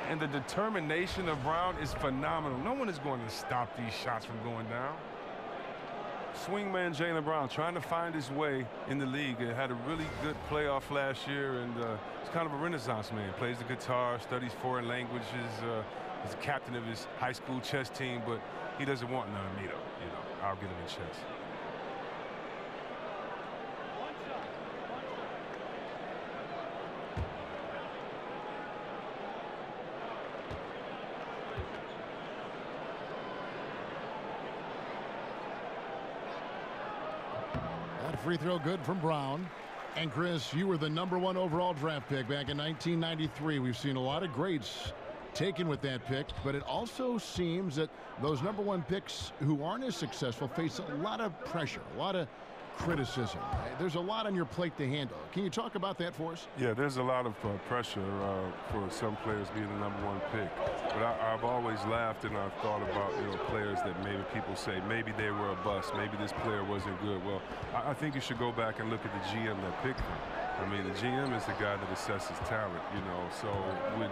And the determination of Brown is phenomenal. No one is going to stop these shots from going down. Swingman Jaylen Brown trying to find his way in the league. He had a really good playoff last year, and he's kind of a renaissance man. Plays the guitar, studies foreign languages, is the captain of his high school chess team, but he doesn't want none of me, though. You know, I'll get him in chess. Free throw good from Brown. And Chris, you were the #1 overall draft pick back in 1993. We've seen a lot of greats taken with that pick, but it also seems that those #1 picks who aren't as successful face a lot of pressure, a lot of criticism. There's a lot on your plate to handle. Can you talk about that for us? Yeah, there's a lot of pressure for some players being the #1 pick. But I've always laughed and I've thought about, you know, players that maybe people say maybe they were a bust, maybe this player wasn't good. Well, I think you should go back and look at the GM that picked them. I mean, the GM is the guy that assesses talent, you know. So when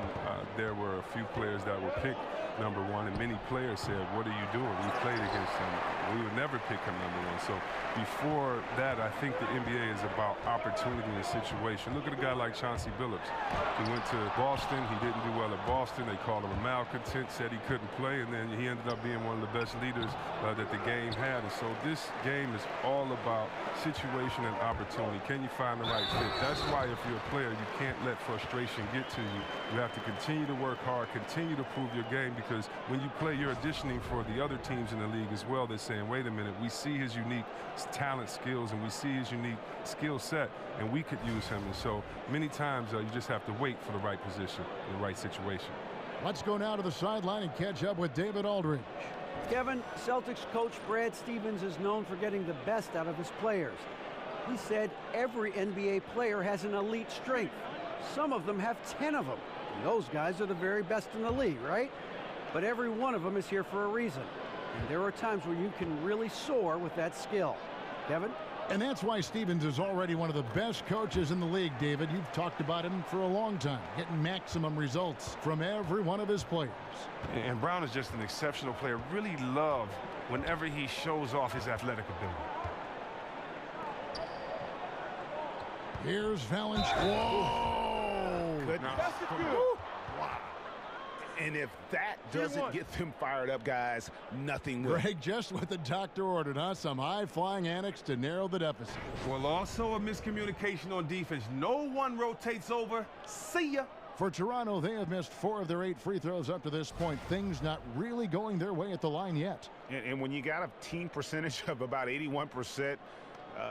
there were a few players that were picked #1, and many players said, what are you doing? We played against him. We would never pick him #1. So before that, I think the NBA is about opportunity and situation. Look at a guy like Chauncey Billups. He went to Boston. He didn't do well at Boston. They called him a malcontent, said he couldn't play, and then he ended up being one of the best leaders that the game had. And so this game is all about situation and opportunity. Can you find the right fit? That's why if you're a player, you can't let frustration get to you. You have to continue to work hard, continue to prove your game, because when you play, you're auditioning for the other teams in the league as well. They're saying, wait a minute, we see his unique talent, skills, and we see his unique skill set, and we could use him. And so many times you just have to wait for the right position in the right situation. Let's go now to the sideline and catch up with David Aldridge. Kevin, Celtics coach Brad Stevens is known for getting the best out of his players. He said every NBA player has an elite strength. Some of them have 10 of them. And those guys are the very best in the league, right? But every one of them is here for a reason. And there are times where you can really soar with that skill. Kevin? And that's why Stevens is already one of the best coaches in the league, David. You've talked about him for a long time, getting maximum results from every one of his players. And Brown is just an exceptional player. Really love whenever he shows off his athletic ability. Here's Valanciunas. Whoa! Good. Wow. And if that doesn't get them fired up, guys, nothing will. Greg, just what the doctor ordered, huh? Some high-flying annex to narrow the deficit. Well, also a miscommunication on defense. No one rotates over. See ya. For Toronto, they have missed 4 of their 8 free throws up to this point. Things not really going their way at the line yet. And when you got a team percentage of about 81%,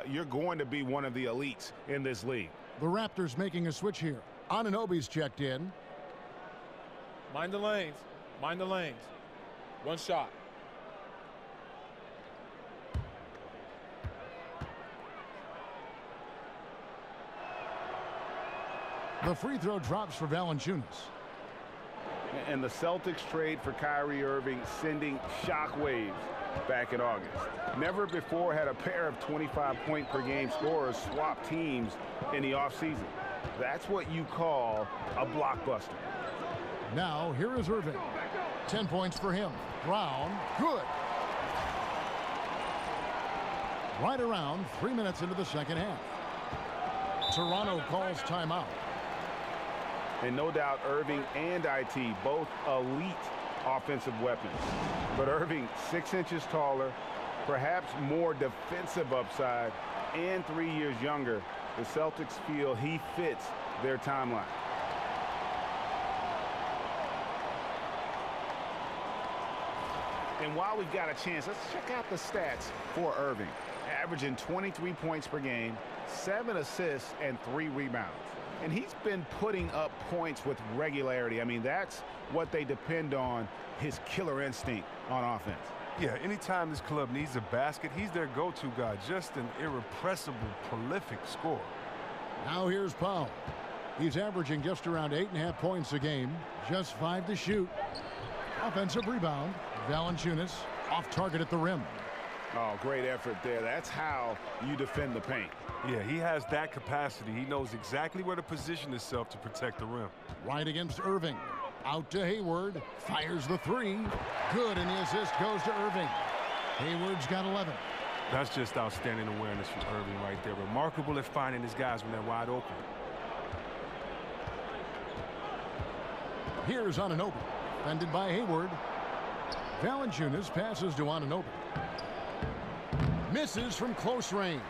you're going to be one of the elites in this league. The Raptors making a switch here. Anunoby's checked in. Mind the lanes. Mind the lanes. One shot. The free throw drops for Valanciunas. And the Celtics trade for Kyrie Irving, sending shockwaves back in August. Never before had a pair of 25-point-per-game scorers swap teams in the offseason. That's what you call a blockbuster. Now, here is Irving. 10 points for him. Brown, good. Right around 3 minutes into the second half. Toronto calls timeout. And no doubt Irving and IT, both elite offensive weapons. But Irving, 6 inches taller, perhaps more defensive upside, and 3 years younger. The Celtics feel he fits their timeline. And while we've got a chance, let's check out the stats for Irving. Averaging 23 points per game, 7 assists, and 3 rebounds. And he's been putting up points with regularity. I mean, that's what they depend on, his killer instinct on offense. Yeah, anytime this club needs a basket, he's their go-to guy. Just an irrepressible, prolific scorer. Now here's Powell. He's averaging just around 8.5 points a game, just 5 to shoot. Offensive rebound. Valanciunas off target at the rim. Oh, great effort there. That's how you defend the paint. Yeah, he has that capacity. He knows exactly where to position himself to protect the rim. Right against Irving. Out to Hayward. Fires the 3. Good, and the assist goes to Irving. Hayward's got 11. That's just outstanding awareness from Irving right there. Remarkable at finding his guys when they're wide open. Here's Anunoby. Defended by Hayward. Valanciunas passes to Anunoby. Misses from close range.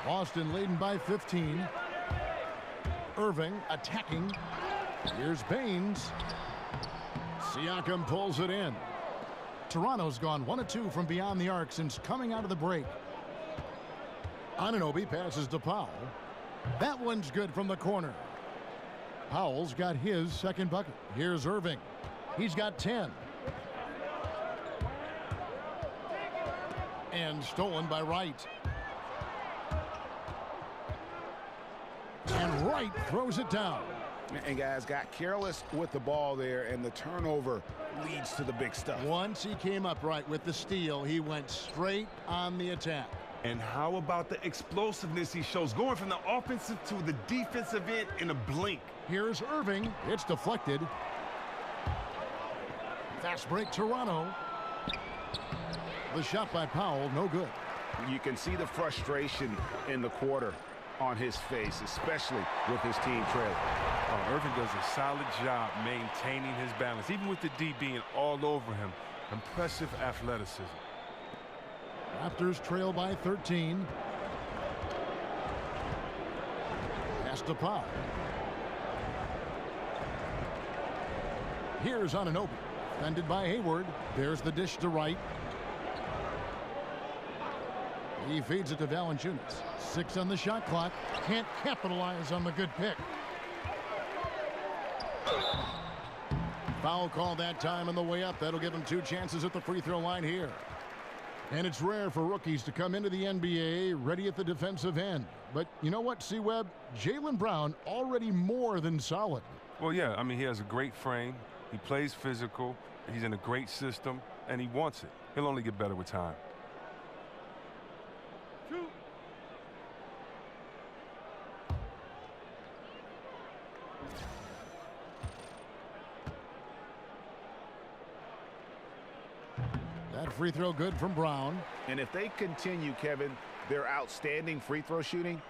Boston leading by 15. Irving attacking. Here's Baines. Siakam pulls it in. Toronto's gone 1 of 2 from beyond the arc since coming out of the break. Anunoby passes to Powell. That one's good from the corner. Powell's got his second bucket. Here's Irving. He's got 10. And stolen by Wright. And Wright throws it down. And guys got careless with the ball there, and the turnover leads to the big stuff. Once he came up right with the steal, he went straight on the attack. And how about the explosiveness he shows, going from the offensive to the defensive end in a blink. Here's Irving. It's deflected. Fast break Toronto. The shot by Powell, no good. You can see the frustration in the quarter on his face, especially with his team trailing. Oh, Irving does a solid job maintaining his balance, even with the D being all over him. Impressive athleticism. Raptors trail by 13. Pass to Pau. Here's Anunoby. Fended by Hayward. There's the dish to Wright. He feeds it to Valanciunas. 6 on the shot clock. Can't capitalize on the good pick. Foul call that time on the way up. That'll give him 2 chances at the free throw line here. And it's rare for rookies to come into the NBA ready at the defensive end. But you know what, C-Webb? Jaylen Brown already more than solid. Well, yeah, I mean, he has a great frame. He plays physical. He's in a great system, and he wants it. He'll only get better with time. That free throw good from Brown. And if they continue, Kevin, their outstanding free throw shooting,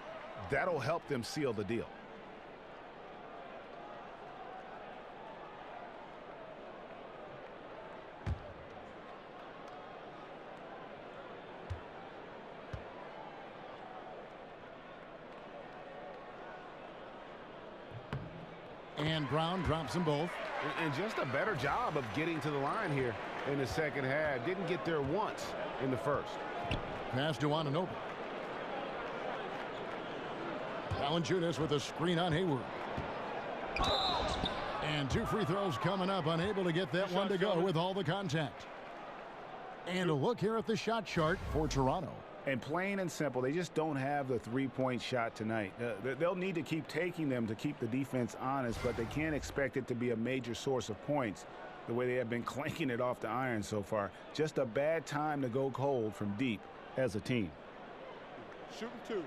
that'll help them seal the deal. And Brown drops them both. And just a better job of getting to the line here in the second half. Didn't get there once in the first. Pass to Anunoby. Valanciunas with a screen on Hayward. And 2 free throws coming up. Unable to get that one to go with all the contact. And a look here at the shot chart for Toronto. And plain and simple, they just don't have the three-point shot tonight. They'll need to keep taking them to keep the defense honest, but they can't expect it to be a major source of points the way they have been clanking it off the iron so far. Just a bad time to go cold from deep as a team. Shooting 2.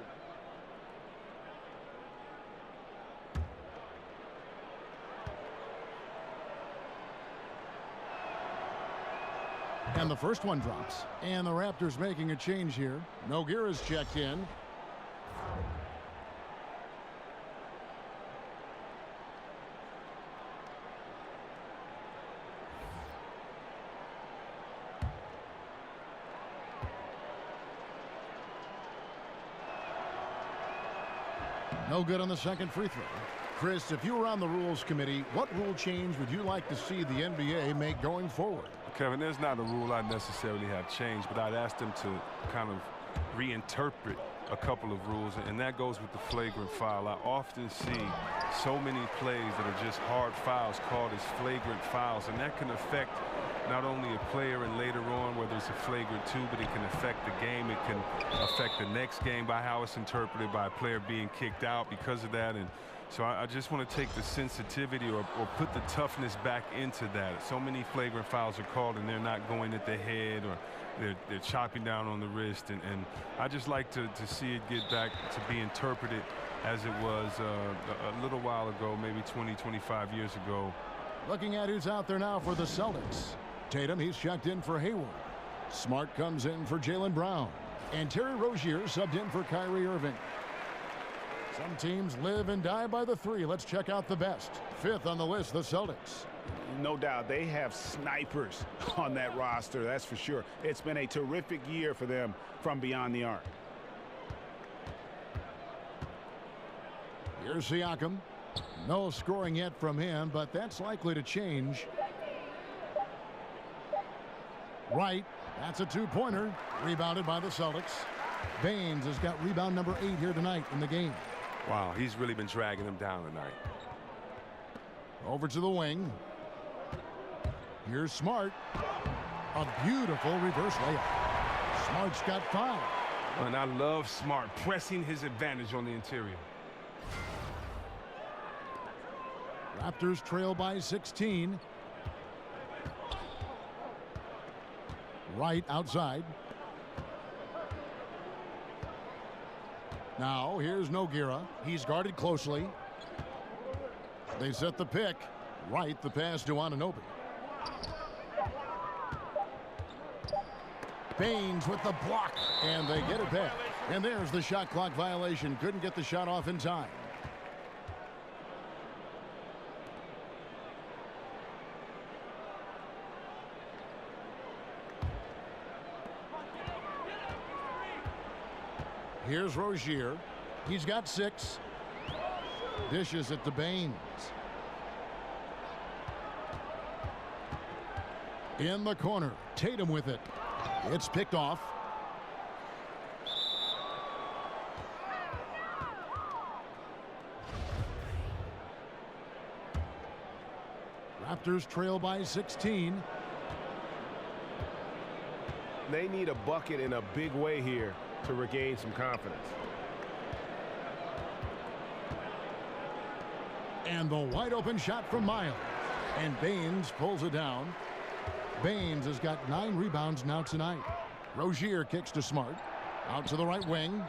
And the first one drops. And the Raptors making a change here. Nogueira's checked in. No good on the second free throw. Chris, if you were on the rules committee, what rule change would you like to see the NBA make going forward? Kevin, there's not a rule I necessarily have changed, but I'd ask them to kind of reinterpret a couple of rules, and that goes with the flagrant foul. I often see so many plays that are just hard fouls called as flagrant fouls, and that can affect not only a player and later on whether it's a flagrant 2, but it can affect the game. It can affect the next game by how it's interpreted by a player being kicked out because of that. And so I just want to take the sensitivity or put the toughness back into that. So many flagrant fouls are called and they're not going at the head or they're chopping down on the wrist. And I just like to see it get back to be interpreted as it was a little while ago, maybe 20, 25 years ago. Looking at who's out there now for the Celtics. Tatum, he's checked in for Hayward. Smart comes in for Jaylen Brown. And Terry Rozier subbed in for Kyrie Irving. Some teams live and die by the 3. Let's check out the best. 5th on the list, the Celtics. No doubt they have snipers on that roster, that's for sure. It's been a terrific year for them from beyond the arc. Here's Siakam. No scoring yet from him, but that's likely to change. Wright, that's a 2-pointer. Rebounded by the Celtics. Baines has got rebound number 8 here tonight in the game. Wow, he's really been dragging them down tonight. Over to the wing. Here's Smart. A beautiful reverse layup. Smart's got 5. And I love Smart pressing his advantage on the interior. Raptors trail by 16. Wright outside. Now here's Nogueira. He's guarded closely. They set the pick. Wright the pass to Anunoby. Baines with the block. And they get it back. And there's the shot clock violation. Couldn't get the shot off in time. Here's Rozier. He's got 6. Dishes it to Baines. In the corner, Tatum with it. It's picked off. Raptors trail by 16. They need a bucket in a big way here to regain some confidence. And the wide open shot from Miles. And Baines pulls it down. Baines has got 9 rebounds now tonight. Rozier kicks to Smart. Out to the right wing.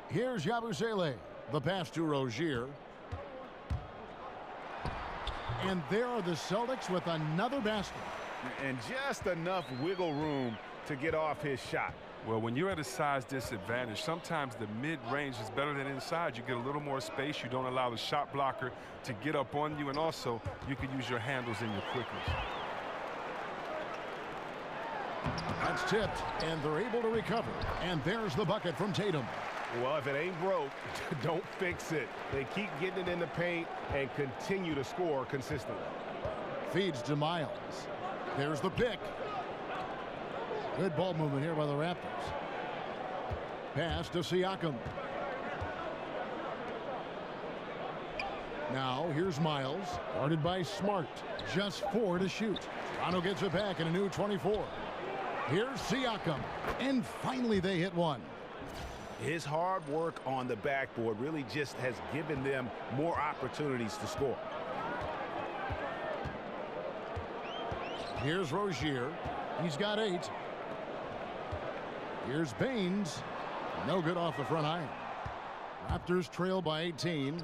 Here's Yabusele. The pass to Rozier. And there are the Celtics with another basket. And just enough wiggle room to get off his shot. Well, when you're at a size disadvantage, sometimes the mid-range is better than inside. You get a little more space. You don't allow the shot blocker to get up on you, and also you can use your handles and your quickness. That's tipped, and they're able to recover. And there's the bucket from Tatum. Well, if it ain't broke, don't fix it. They keep getting it in the paint and continue to score consistently. Feeds to Miles. There's the pick. Good ball movement here by the Raptors. Pass to Siakam. Now here's Miles, guarded by Smart. Just 4 to shoot. Toronto gets it back in a new 24. Here's Siakam. And finally they hit one. His hard work on the backboard really just has given them more opportunities to score. Here's Rozier. He's got 8. Here's Baines. No good off the front iron. Raptors trail by 18.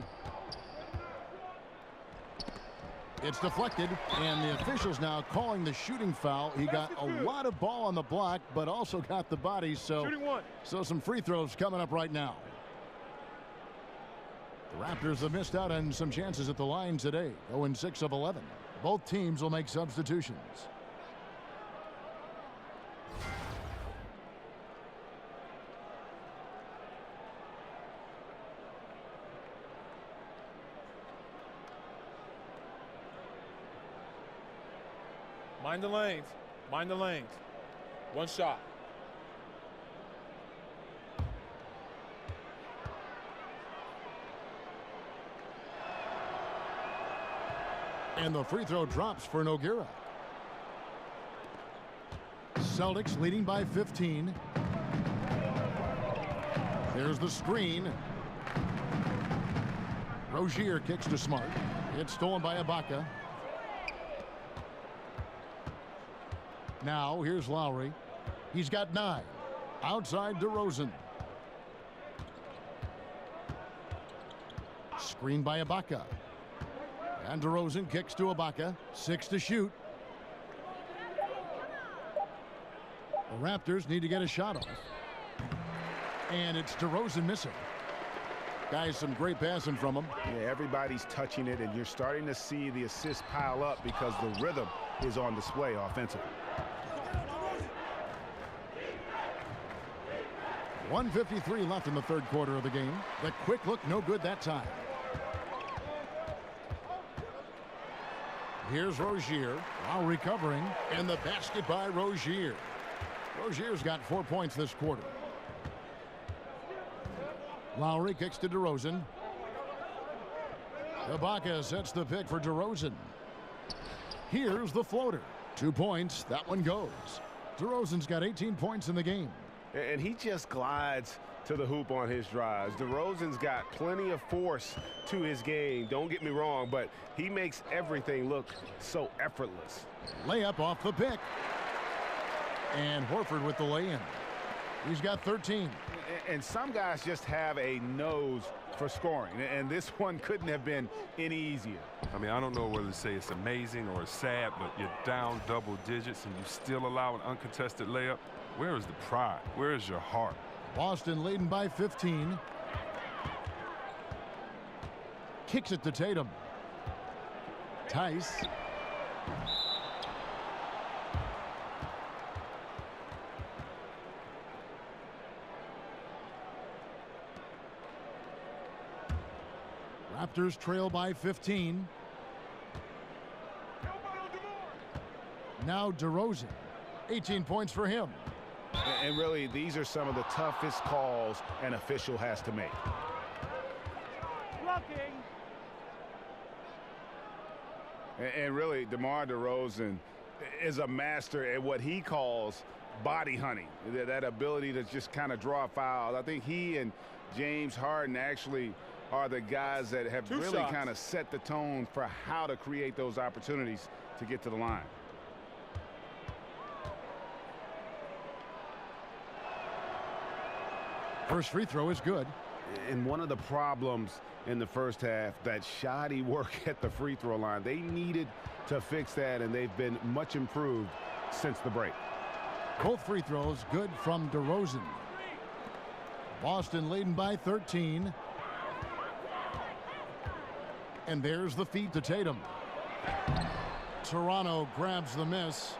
It's deflected, and the officials now calling the shooting foul. He got a lot of ball on the block, but also got the body, so some free throws coming up right now. The Raptors have missed out on some chances at the line today, going 6 of 11. Both teams will make substitutions. Mind the lanes. Mind the lanes. One shot. And the free throw drops for Nogueira. Celtics leading by 15. There's the screen. Rozier kicks to Smart. It's stolen by Ibaka. Now here's Lowry. He's got 9. Outside DeRozan. Screen by Ibaka. And DeRozan kicks to Ibaka. 6 to shoot. The Raptors need to get a shot off. And it's DeRozan missing. Guys, some great passing from him. Yeah, everybody's touching it, and you're starting to see the assists pile up because the rhythm is on display offensively. 1:53 left in the third quarter of the game. The quick look, no good that time. Here's Rozier, while recovering, and the basket by Rozier. Rozier's got 4 points this quarter. Lowry kicks to DeRozan. Ibaka sets the pick for DeRozan. Here's the floater. 2 points. That one goes. DeRozan's got 18 points in the game. And he just glides to the hoop on his drives. DeRozan's got plenty of force to his game. Don't get me wrong, but he makes everything look so effortless. Layup off the pick. And Horford with the lay-in. He's got 13. And some guys just have a nose for scoring, and this one couldn't have been any easier. I mean, I don't know whether to say it's amazing or it's sad, but you're down double digits and you still allow an uncontested layup. Where is the pride? Where is your heart? Boston leading by 15. Kicks it to Tatum. Tice. Raptors trail by 15. Now DeRozan. 18 points for him. And really, these are some of the toughest calls an official has to make. Blocking. And really, DeMar DeRozan is a master at what he calls body hunting, that ability to just kind of draw fouls. I think he and James Harden actually are the guys that have really kind of set the tone for how to create those opportunities to get to the line. First free throw is good. And one of the problems in the first half, that shoddy work at the free throw line. They needed to fix that, and they've been much improved since the break. Both free throws good from DeRozan. Boston leading by 13. And there's the feed to Tatum. Toronto grabs the miss.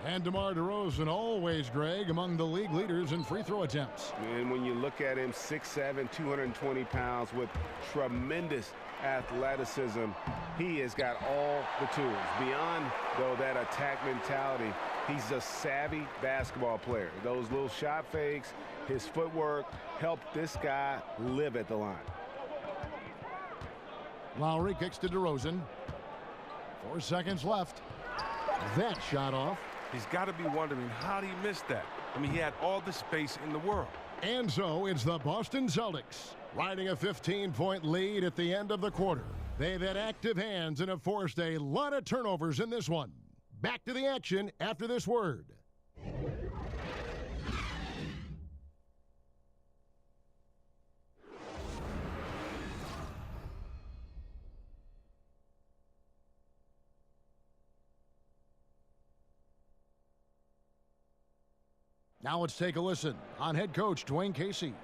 And DeMar DeRozan, always, Greg, among the league leaders in free throw attempts. And when you look at him, 6'7", 220 pounds with tremendous athleticism, he has got all the tools. Beyond, though, that attack mentality, he's a savvy basketball player. Those little shot fakes, his footwork helped this guy live at the line. Lowry kicks to DeRozan. 4 seconds left. That shot off. He's got to be wondering, how did he miss that? I mean, he had all the space in the world. And so it's the Boston Celtics riding a 15-point lead at the end of the quarter. They've had active hands and have forced a lot of turnovers in this one. Back to the action after this word. Now let's take a listen on head coach Dwayne Casey.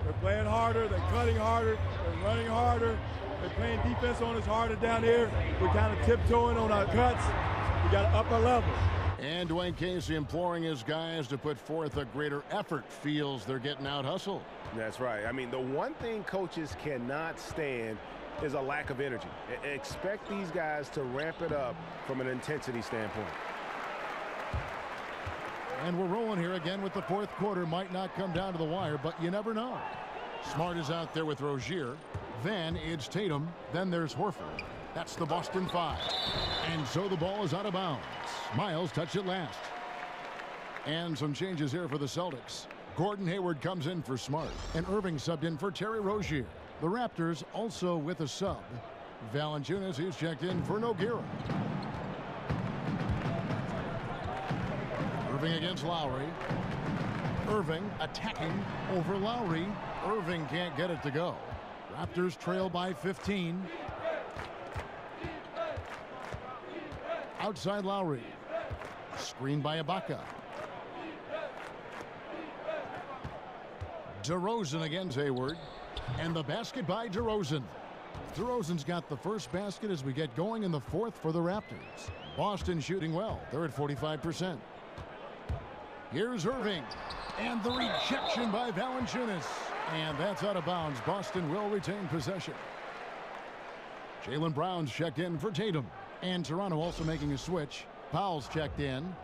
They're playing harder, they're cutting harder, they're running harder, they're playing defense on us harder down here. We're kind of tiptoeing on our cuts. We got to up our level. And Dwayne Casey imploring his guys to put forth a greater effort, feels they're getting out hustled. That's right. I mean, the one thing coaches cannot stand is a lack of energy. Expect these guys to ramp it up from an intensity standpoint. And we're rolling here again with the fourth quarter. Might not come down to the wire, but you never know. Smart is out there with Rozier. Then it's Tatum. Then there's Horford. That's the Boston 5. And so the ball is out of bounds. Miles touched it last. And some changes here for the Celtics. Gordon Hayward comes in for Smart. And Irving subbed in for Terry Rozier. The Raptors also with a sub. Valanciunas, he's checked in for Nogueira. Irving against Lowry. Irving attacking over Lowry. Irving can't get it to go. Raptors trail by 15. Outside Lowry. Screen by Ibaka. DeRozan against Hayward. And the basket by DeRozan. DeRozan's got the first basket as we get going in the fourth for the Raptors. Boston shooting well. They're at 45%. Here's Irving. And the rejection by Valanciunas. And that's out of bounds. Boston will retain possession. Jaylen Brown's checked in for Tatum. And Toronto also making a switch. Powell's checked in.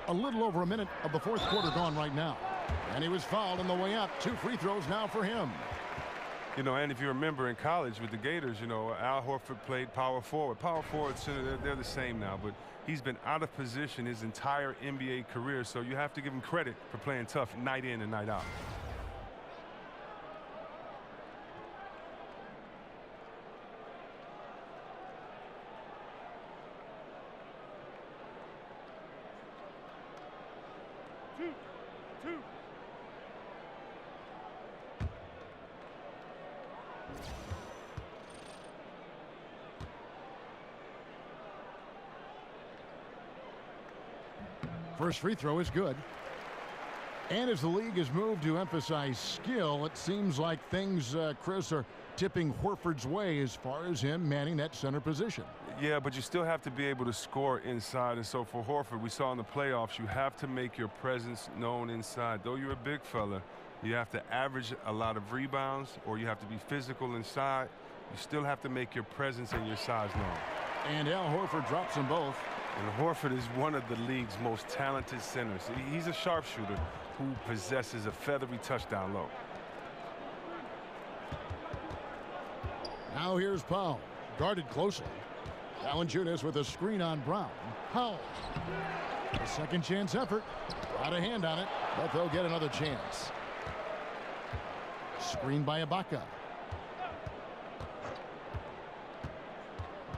A little over a minute of the fourth quarter gone right now. And he was fouled on the way up. 2 free throws now for him. You know, and if you remember in college with the Gators, you know, Al Horford played power forward. Power forward, center, they're the same now, but he's been out of position his entire NBA career, so you have to give him credit for playing tough night in and night out. First free throw is good. And as the league has moved to emphasize skill, it seems like things, Chris, are tipping Horford's way as far as him manning that center position. Yeah, but you still have to be able to score inside. And so for Horford, we saw in the playoffs, you have to make your presence known inside. Though you're a big fella, you have to average a lot of rebounds, or you have to be physical inside. You still have to make your presence and your size known. And Al Horford drops them both. And Horford is one of the league's most talented centers. He's a sharpshooter who possesses a feathery touchdown low. Now here's Powell, guarded closely. Valanciunas with a screen on Brown. Powell. A second chance effort. Got a hand on it, but they'll get another chance. Screen by Ibaka.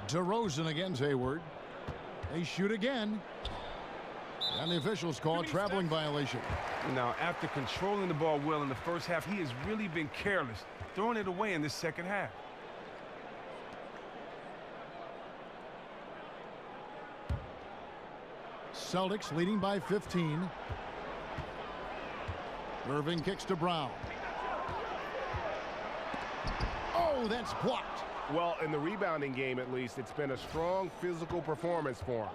DeRozan against Hayward. They shoot again. And the officials call a traveling violation. Now, after controlling the ball well in the first half, he has really been careless, throwing it away in this second half. Celtics leading by 15. Irving kicks to Brown. Oh, that's blocked. Well, in the rebounding game, at least, it's been a strong physical performance for him.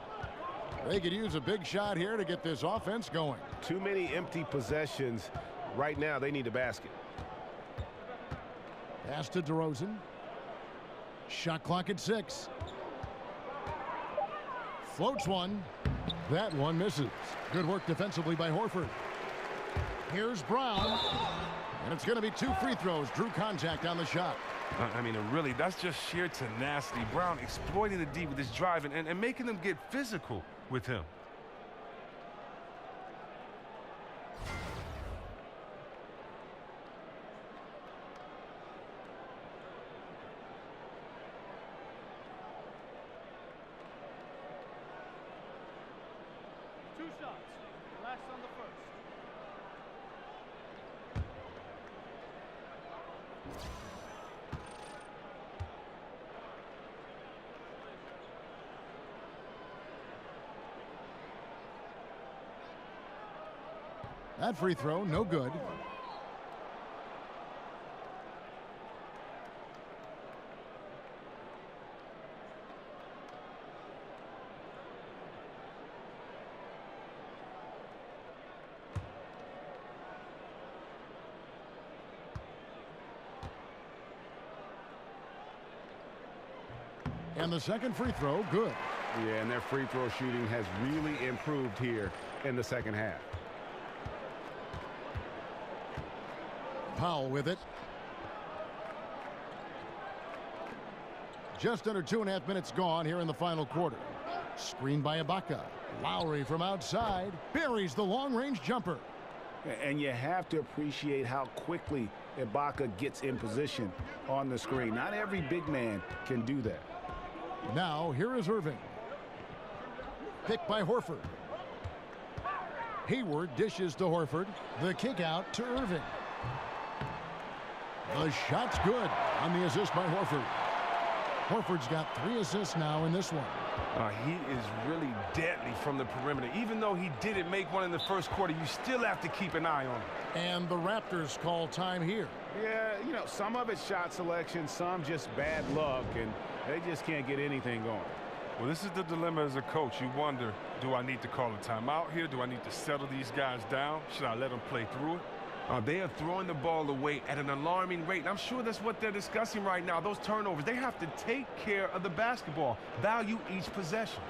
They could use a big shot here to get this offense going. Too many empty possessions. Right now, they need a basket. Pass to DeRozan. Shot clock at 6. Floats one. That one misses. Good work defensively by Horford. Here's Brown. And it's going to be 2 free throws. Drew contact on the shot. I mean, really, that's just sheer tenacity. Brown exploiting the D with his drive and making them get physical with him. That free throw, no good. And the second free throw, good. Yeah, and their free throw shooting has really improved here in the second half. Powell with it. Just under 2.5 minutes gone here in the final quarter. Screen by Ibaka. Lowry from outside buries the long-range jumper. And you have to appreciate how quickly Ibaka gets in position on the screen. Not every big man can do that. Now here is Irving. Picked by Horford. Hayward dishes to Horford. The kick out to Irving. The shot's good on the assist by Horford. Horford's got 3 assists now in this one. He is really deadly from the perimeter. Even though he didn't make one in the first quarter, you still have to keep an eye on him. And the Raptors call time here. Yeah, you know, some of it's shot selection, some just bad luck, and they just can't get anything going. Well, this is the dilemma as a coach. You wonder, do I need to call a timeout here? Do I need to settle these guys down? Should I let them play through it? They are throwing the ball away at an alarming rate. And I'm sure that's what they're discussing right now. Those turnovers, they have to take care of the basketball, value each possession.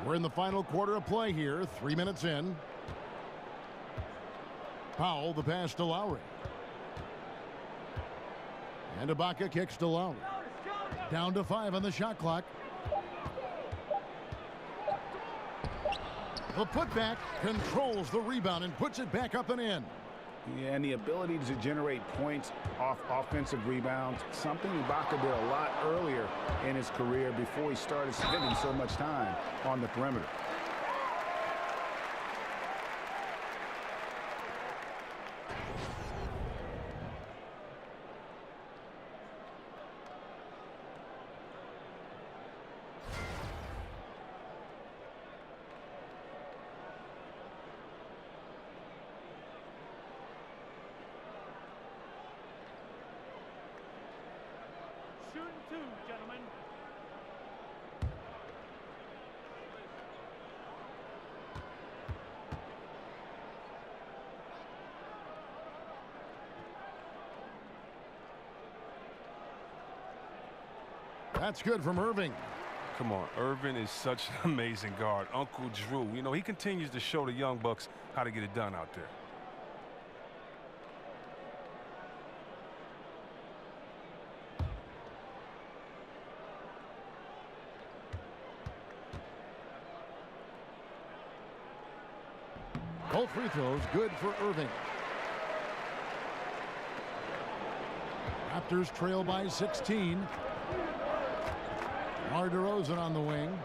We're in the final quarter of play here, 3 minutes in. Powell, the pass to Lowry. And Ibaka kicks to Lowry. Down to 5 on the shot clock. The putback controls the rebound and puts it back up and in. Yeah, and the ability to generate points off offensive rebounds, something Ibaka did a lot earlier in his career before he started spending so much time on the perimeter. shooting 2, gentlemen. That's good from Irving. Come on, Irving is such an amazing guard. Uncle Drew, you know, he continues to show the young bucks how to get it done out there. Both free throws good for Irving. Raptors trail by 16. DeRozan on the wing.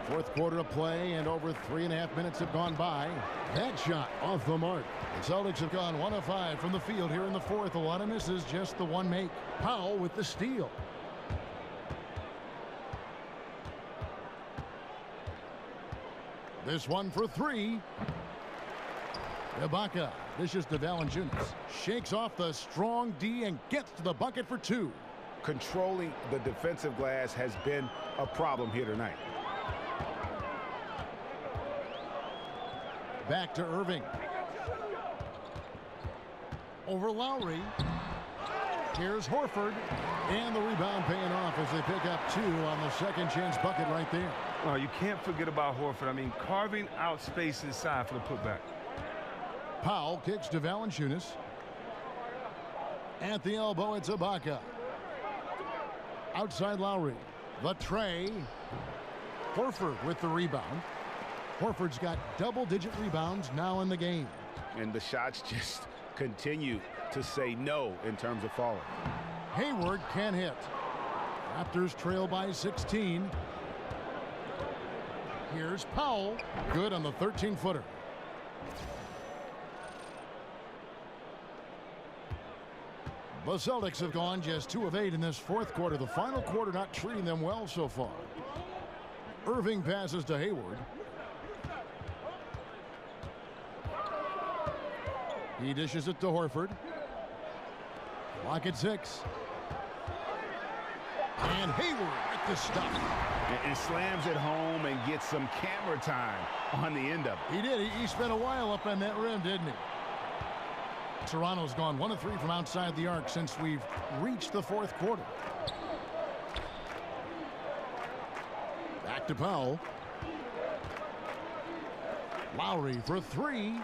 Fourth quarter of play, and over 3.5 minutes have gone by. That shot off the mark. The Celtics have gone 1 of 5 from the field here in the fourth. A lot of misses, just the one make. Powell with the steal. This one for 3. Ibaka dishes to Valanciunas. Shakes off the strong D and gets to the bucket for 2. Controlling the defensive glass has been a problem here tonight. Back to Irving. Over Lowry. Here's Horford. And the rebound paying off as they pick up 2 on the second chance bucket right there. Oh, you can't forget about Horford. I mean, carving out space inside for the putback. Powell kicks to Valanciunas. At the elbow, it's Ibaka. Outside Lowry. The tray. Horford with the rebound. Horford's got double-digit rebounds now in the game. And the shots just continue to say no in terms of falling. Hayward can't hit. Raptors trail by 16. Here's Powell. Good on the 13-footer. The Celtics have gone just 2 of 8 in this fourth quarter. The final quarter not treating them well so far. Irving passes to Hayward. He dishes it to Horford. Clock at 6. And Hayward at the stop. And slams it home and gets some camera time on the end of it. He did. He spent a while up on that rim, didn't he? Toronto's gone 1 of 3 from outside the arc since we've reached the fourth quarter. Back to Powell. Lowry for 3.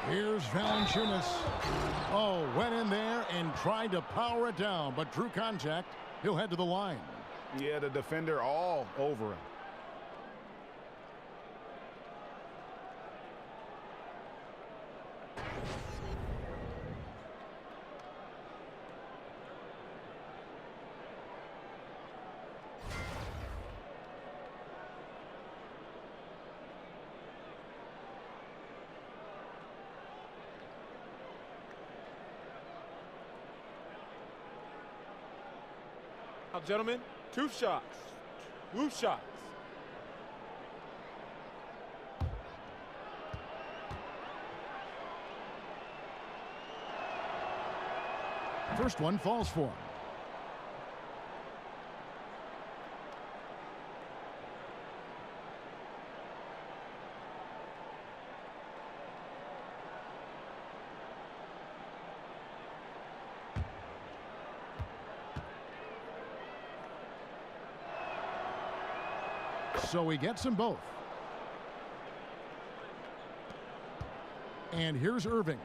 Here's Valanciunas. Oh, went in there and tried to power it down, but drew contact. He'll head to the line. Yeah, the defender all over him. Now, gentlemen, 2 shots. 2 shots. First one falls for him. So he gets them both. And here's Irving.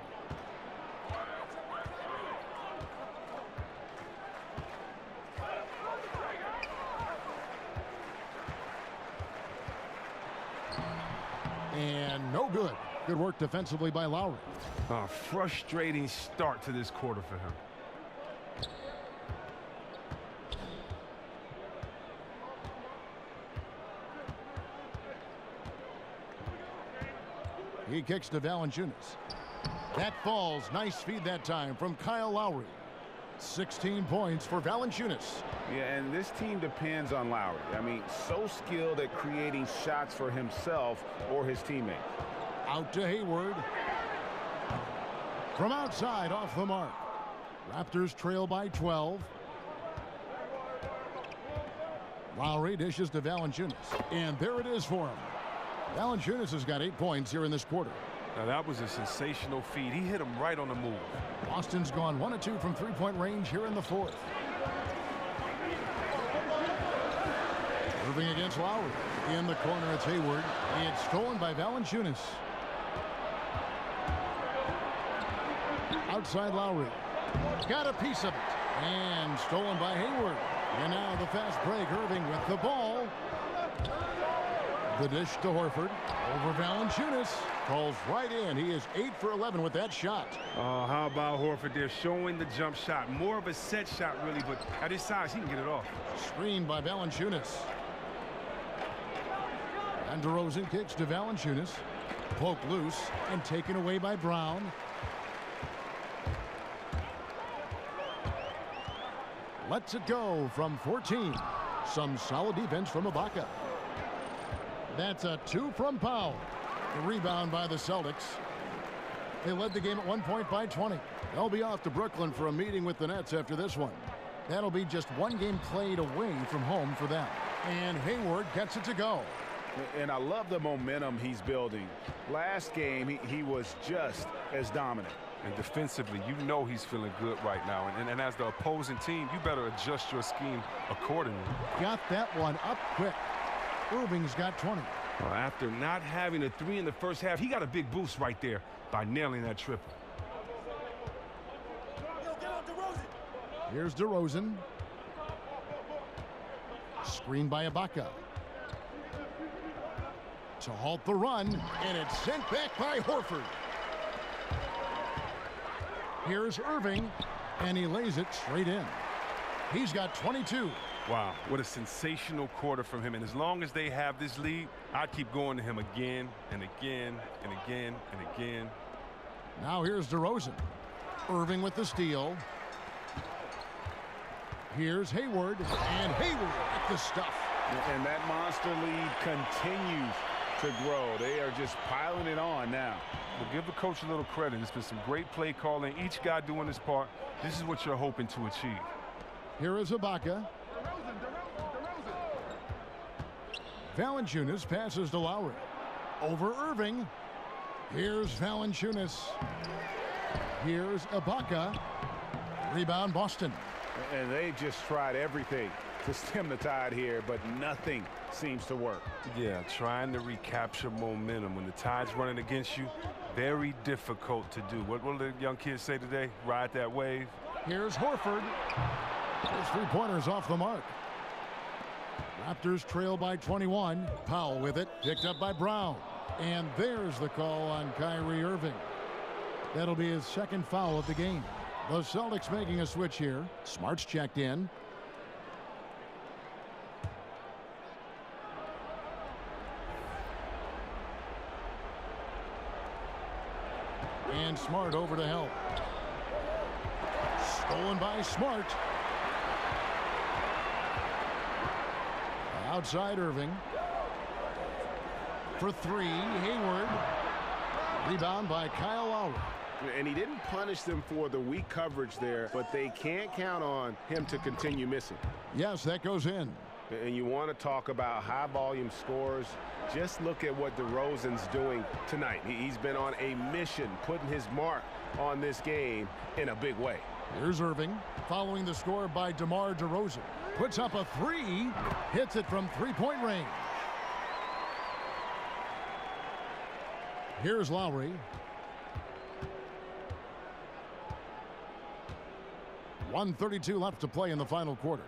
And no good. Good work defensively by Lowry. A frustrating start to this quarter for him. He kicks to Valanciunas. That falls. Nice feed that time from Kyle Lowry. 16 points for Valanciunas. Yeah, and this team depends on Lowry. I mean, so skilled at creating shots for himself or his teammates. Out to Hayward. From outside, off the mark. Raptors trail by 12. Lowry dishes to Valanciunas. And there it is for him. Valanciunas has got 8 points here in this quarter. Now that was a sensational feed. He hit him right on the move. Boston's gone 1 of 2 from three-point range here in the fourth. Irving against Lowry. In the corner, it's Hayward. It's stolen by Valanciunas. Outside Lowry. Got a piece of it. And stolen by Hayward. And now the fast break. Irving with the ball. The dish to Horford. Over Valanciunas. Falls right in. He is 8 for 11 with that shot. Oh, how about Horford there showing the jump shot. More of a set shot, really, but at his size, he can get it off. Screened by Valanciunas. And DeRozan kicks to Valanciunas. Poked loose and taken away by Brown. Lets it go from 14. Some solid defense from Ibaka. That's a 2 from Powell. The rebound by the Celtics. They led the game at 1 point by 20. They'll be off to Brooklyn for a meeting with the Nets after this one. That'll be just 1 game played away from home for them. And Hayward gets it to go. And I love the momentum he's building. Last game, he was just as dominant. And defensively, you know he's feeling good right now. And as the opposing team, you better adjust your scheme accordingly. Got that one up quick. Irving's got 20. Well, after not having a 3 in the first half, he got a big boost right there by nailing that triple. Here's DeRozan. Screened by Ibaka. To halt the run, and it's sent back by Horford. Here's Irving, and he lays it straight in. He's got 22. Wow, what a sensational quarter from him. And as long as they have this lead, I'd keep going to him again and again and again and again. Now here's DeRozan. Irving with the steal. Here's Hayward, and Hayward at the stuff. And that monster lead continues to grow. They are just piling it on now. Well, give the coach a little credit. It's been some great play calling. Each guy doing his part. This is what you're hoping to achieve. Here is Ibaka. Valanciunas passes to Lowry. Over Irving. Here's Valanciunas. Here's Ibaka. Rebound Boston. And they just tried everything to stem the tide here, but nothing seems to work. Yeah, trying to recapture momentum. When the tide's running against you, very difficult to do. What will the young kids say today? Ride that wave. Here's Horford. His 3-pointers off the mark. Raptors trail by 21. Powell with it, picked up by Brown. And there's the call on Kyrie Irving. That'll be his 2nd foul of the game. The Celtics making a switch here. Smart's checked in. And Smart over to help. Stolen by Smart. Outside Irving. For 3, Hayward. Rebound by Kyle Lowry. And he didn't punish them for the weak coverage there, but they can't count on him to continue missing. Yes, that goes in. And you want to talk about high volume scores. Just look at what DeRozan's doing tonight. He's been on a mission, putting his mark on this game in a big way. Here's Irving, following the score by DeMar DeRozan. Puts up a 3, hits it from 3-point range. Here's Lowry. 1:32 left to play in the final quarter.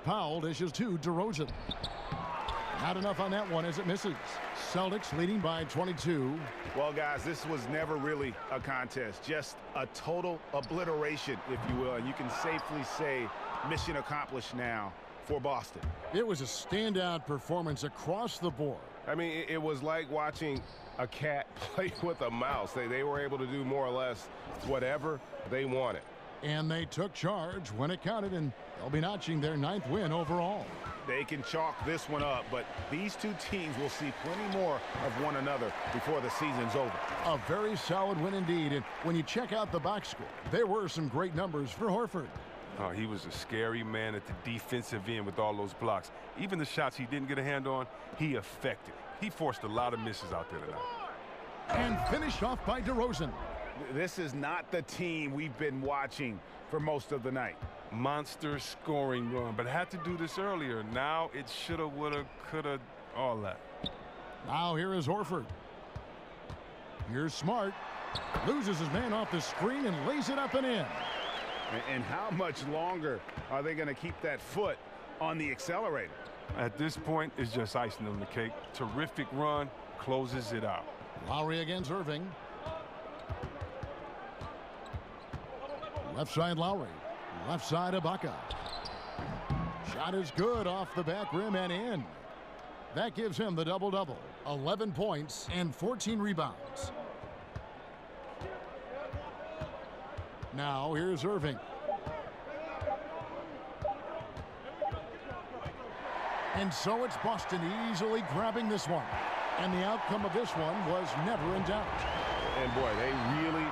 Powell dishes to DeRozan. Not enough on that one as it misses. Celtics leading by 22. Well, guys, this was never really a contest. Just a total obliteration, if you will. And you can safely say mission accomplished now for Boston. It was a standout performance across the board. I mean, it was like watching a cat play with a mouse. They were able to do more or less whatever they wanted. And they took charge when it counted, and they'll be notching their 9th win overall. They can chalk this one up, but these two teams will see plenty more of one another before the season's over. A very solid win indeed, and when you check out the box score, there were some great numbers for Horford. Oh, he was a scary man at the defensive end with all those blocks. Even the shots he didn't get a hand on, he affected. He forced a lot of misses out there tonight. And finished off by DeRozan. This is not the team we've been watching for most of the night. Monster scoring run, but had to do this earlier. Now it shoulda, woulda, coulda, all that. Now here is Horford. Here's Smart. Loses his man off the screen and lays it up and in. And how much longer are they going to keep that foot on the accelerator? At this point, it's just icing on the cake. Terrific run, closes it out. Lowry against Irving. Left side Lowry. Left side Ibaka. Shot is good off the back rim and in. That gives him the double-double. 11 points and 14 rebounds. Now here's Irving. And so it's Boston easily grabbing this one. And the outcome of this one was never in doubt. And boy, they really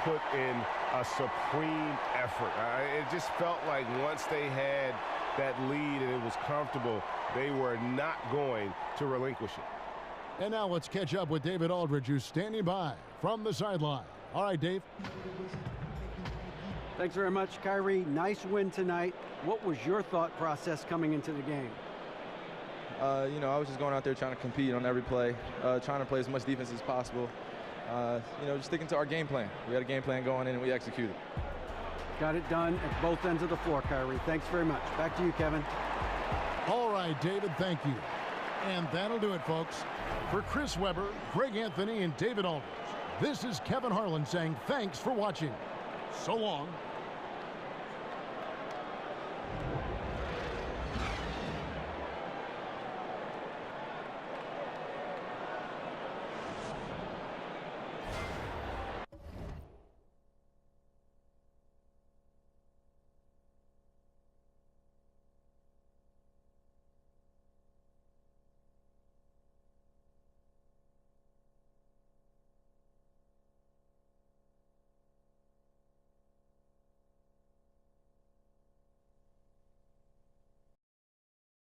put in a supreme effort. It just felt like once they had that lead and it was comfortable, they were not going to relinquish it. And now let's catch up with David Aldridge, who's standing by from the sideline. All right, Dave. Thanks very much, Kyrie. Nice win tonight. What was your thought process coming into the game? You know, I was just going out there trying to compete on every play, trying to play as much defense as possible. You know, just sticking to our game plan. We had a game plan going in and we executed. Got it done at both ends of the floor, Kyrie. Thanks very much. Back to you, Kevin. All right, David, thank you. And that'll do it, folks. For Chris Webber, Greg Anthony, and David Aldridge, this is Kevin Harlan saying thanks for watching. So long.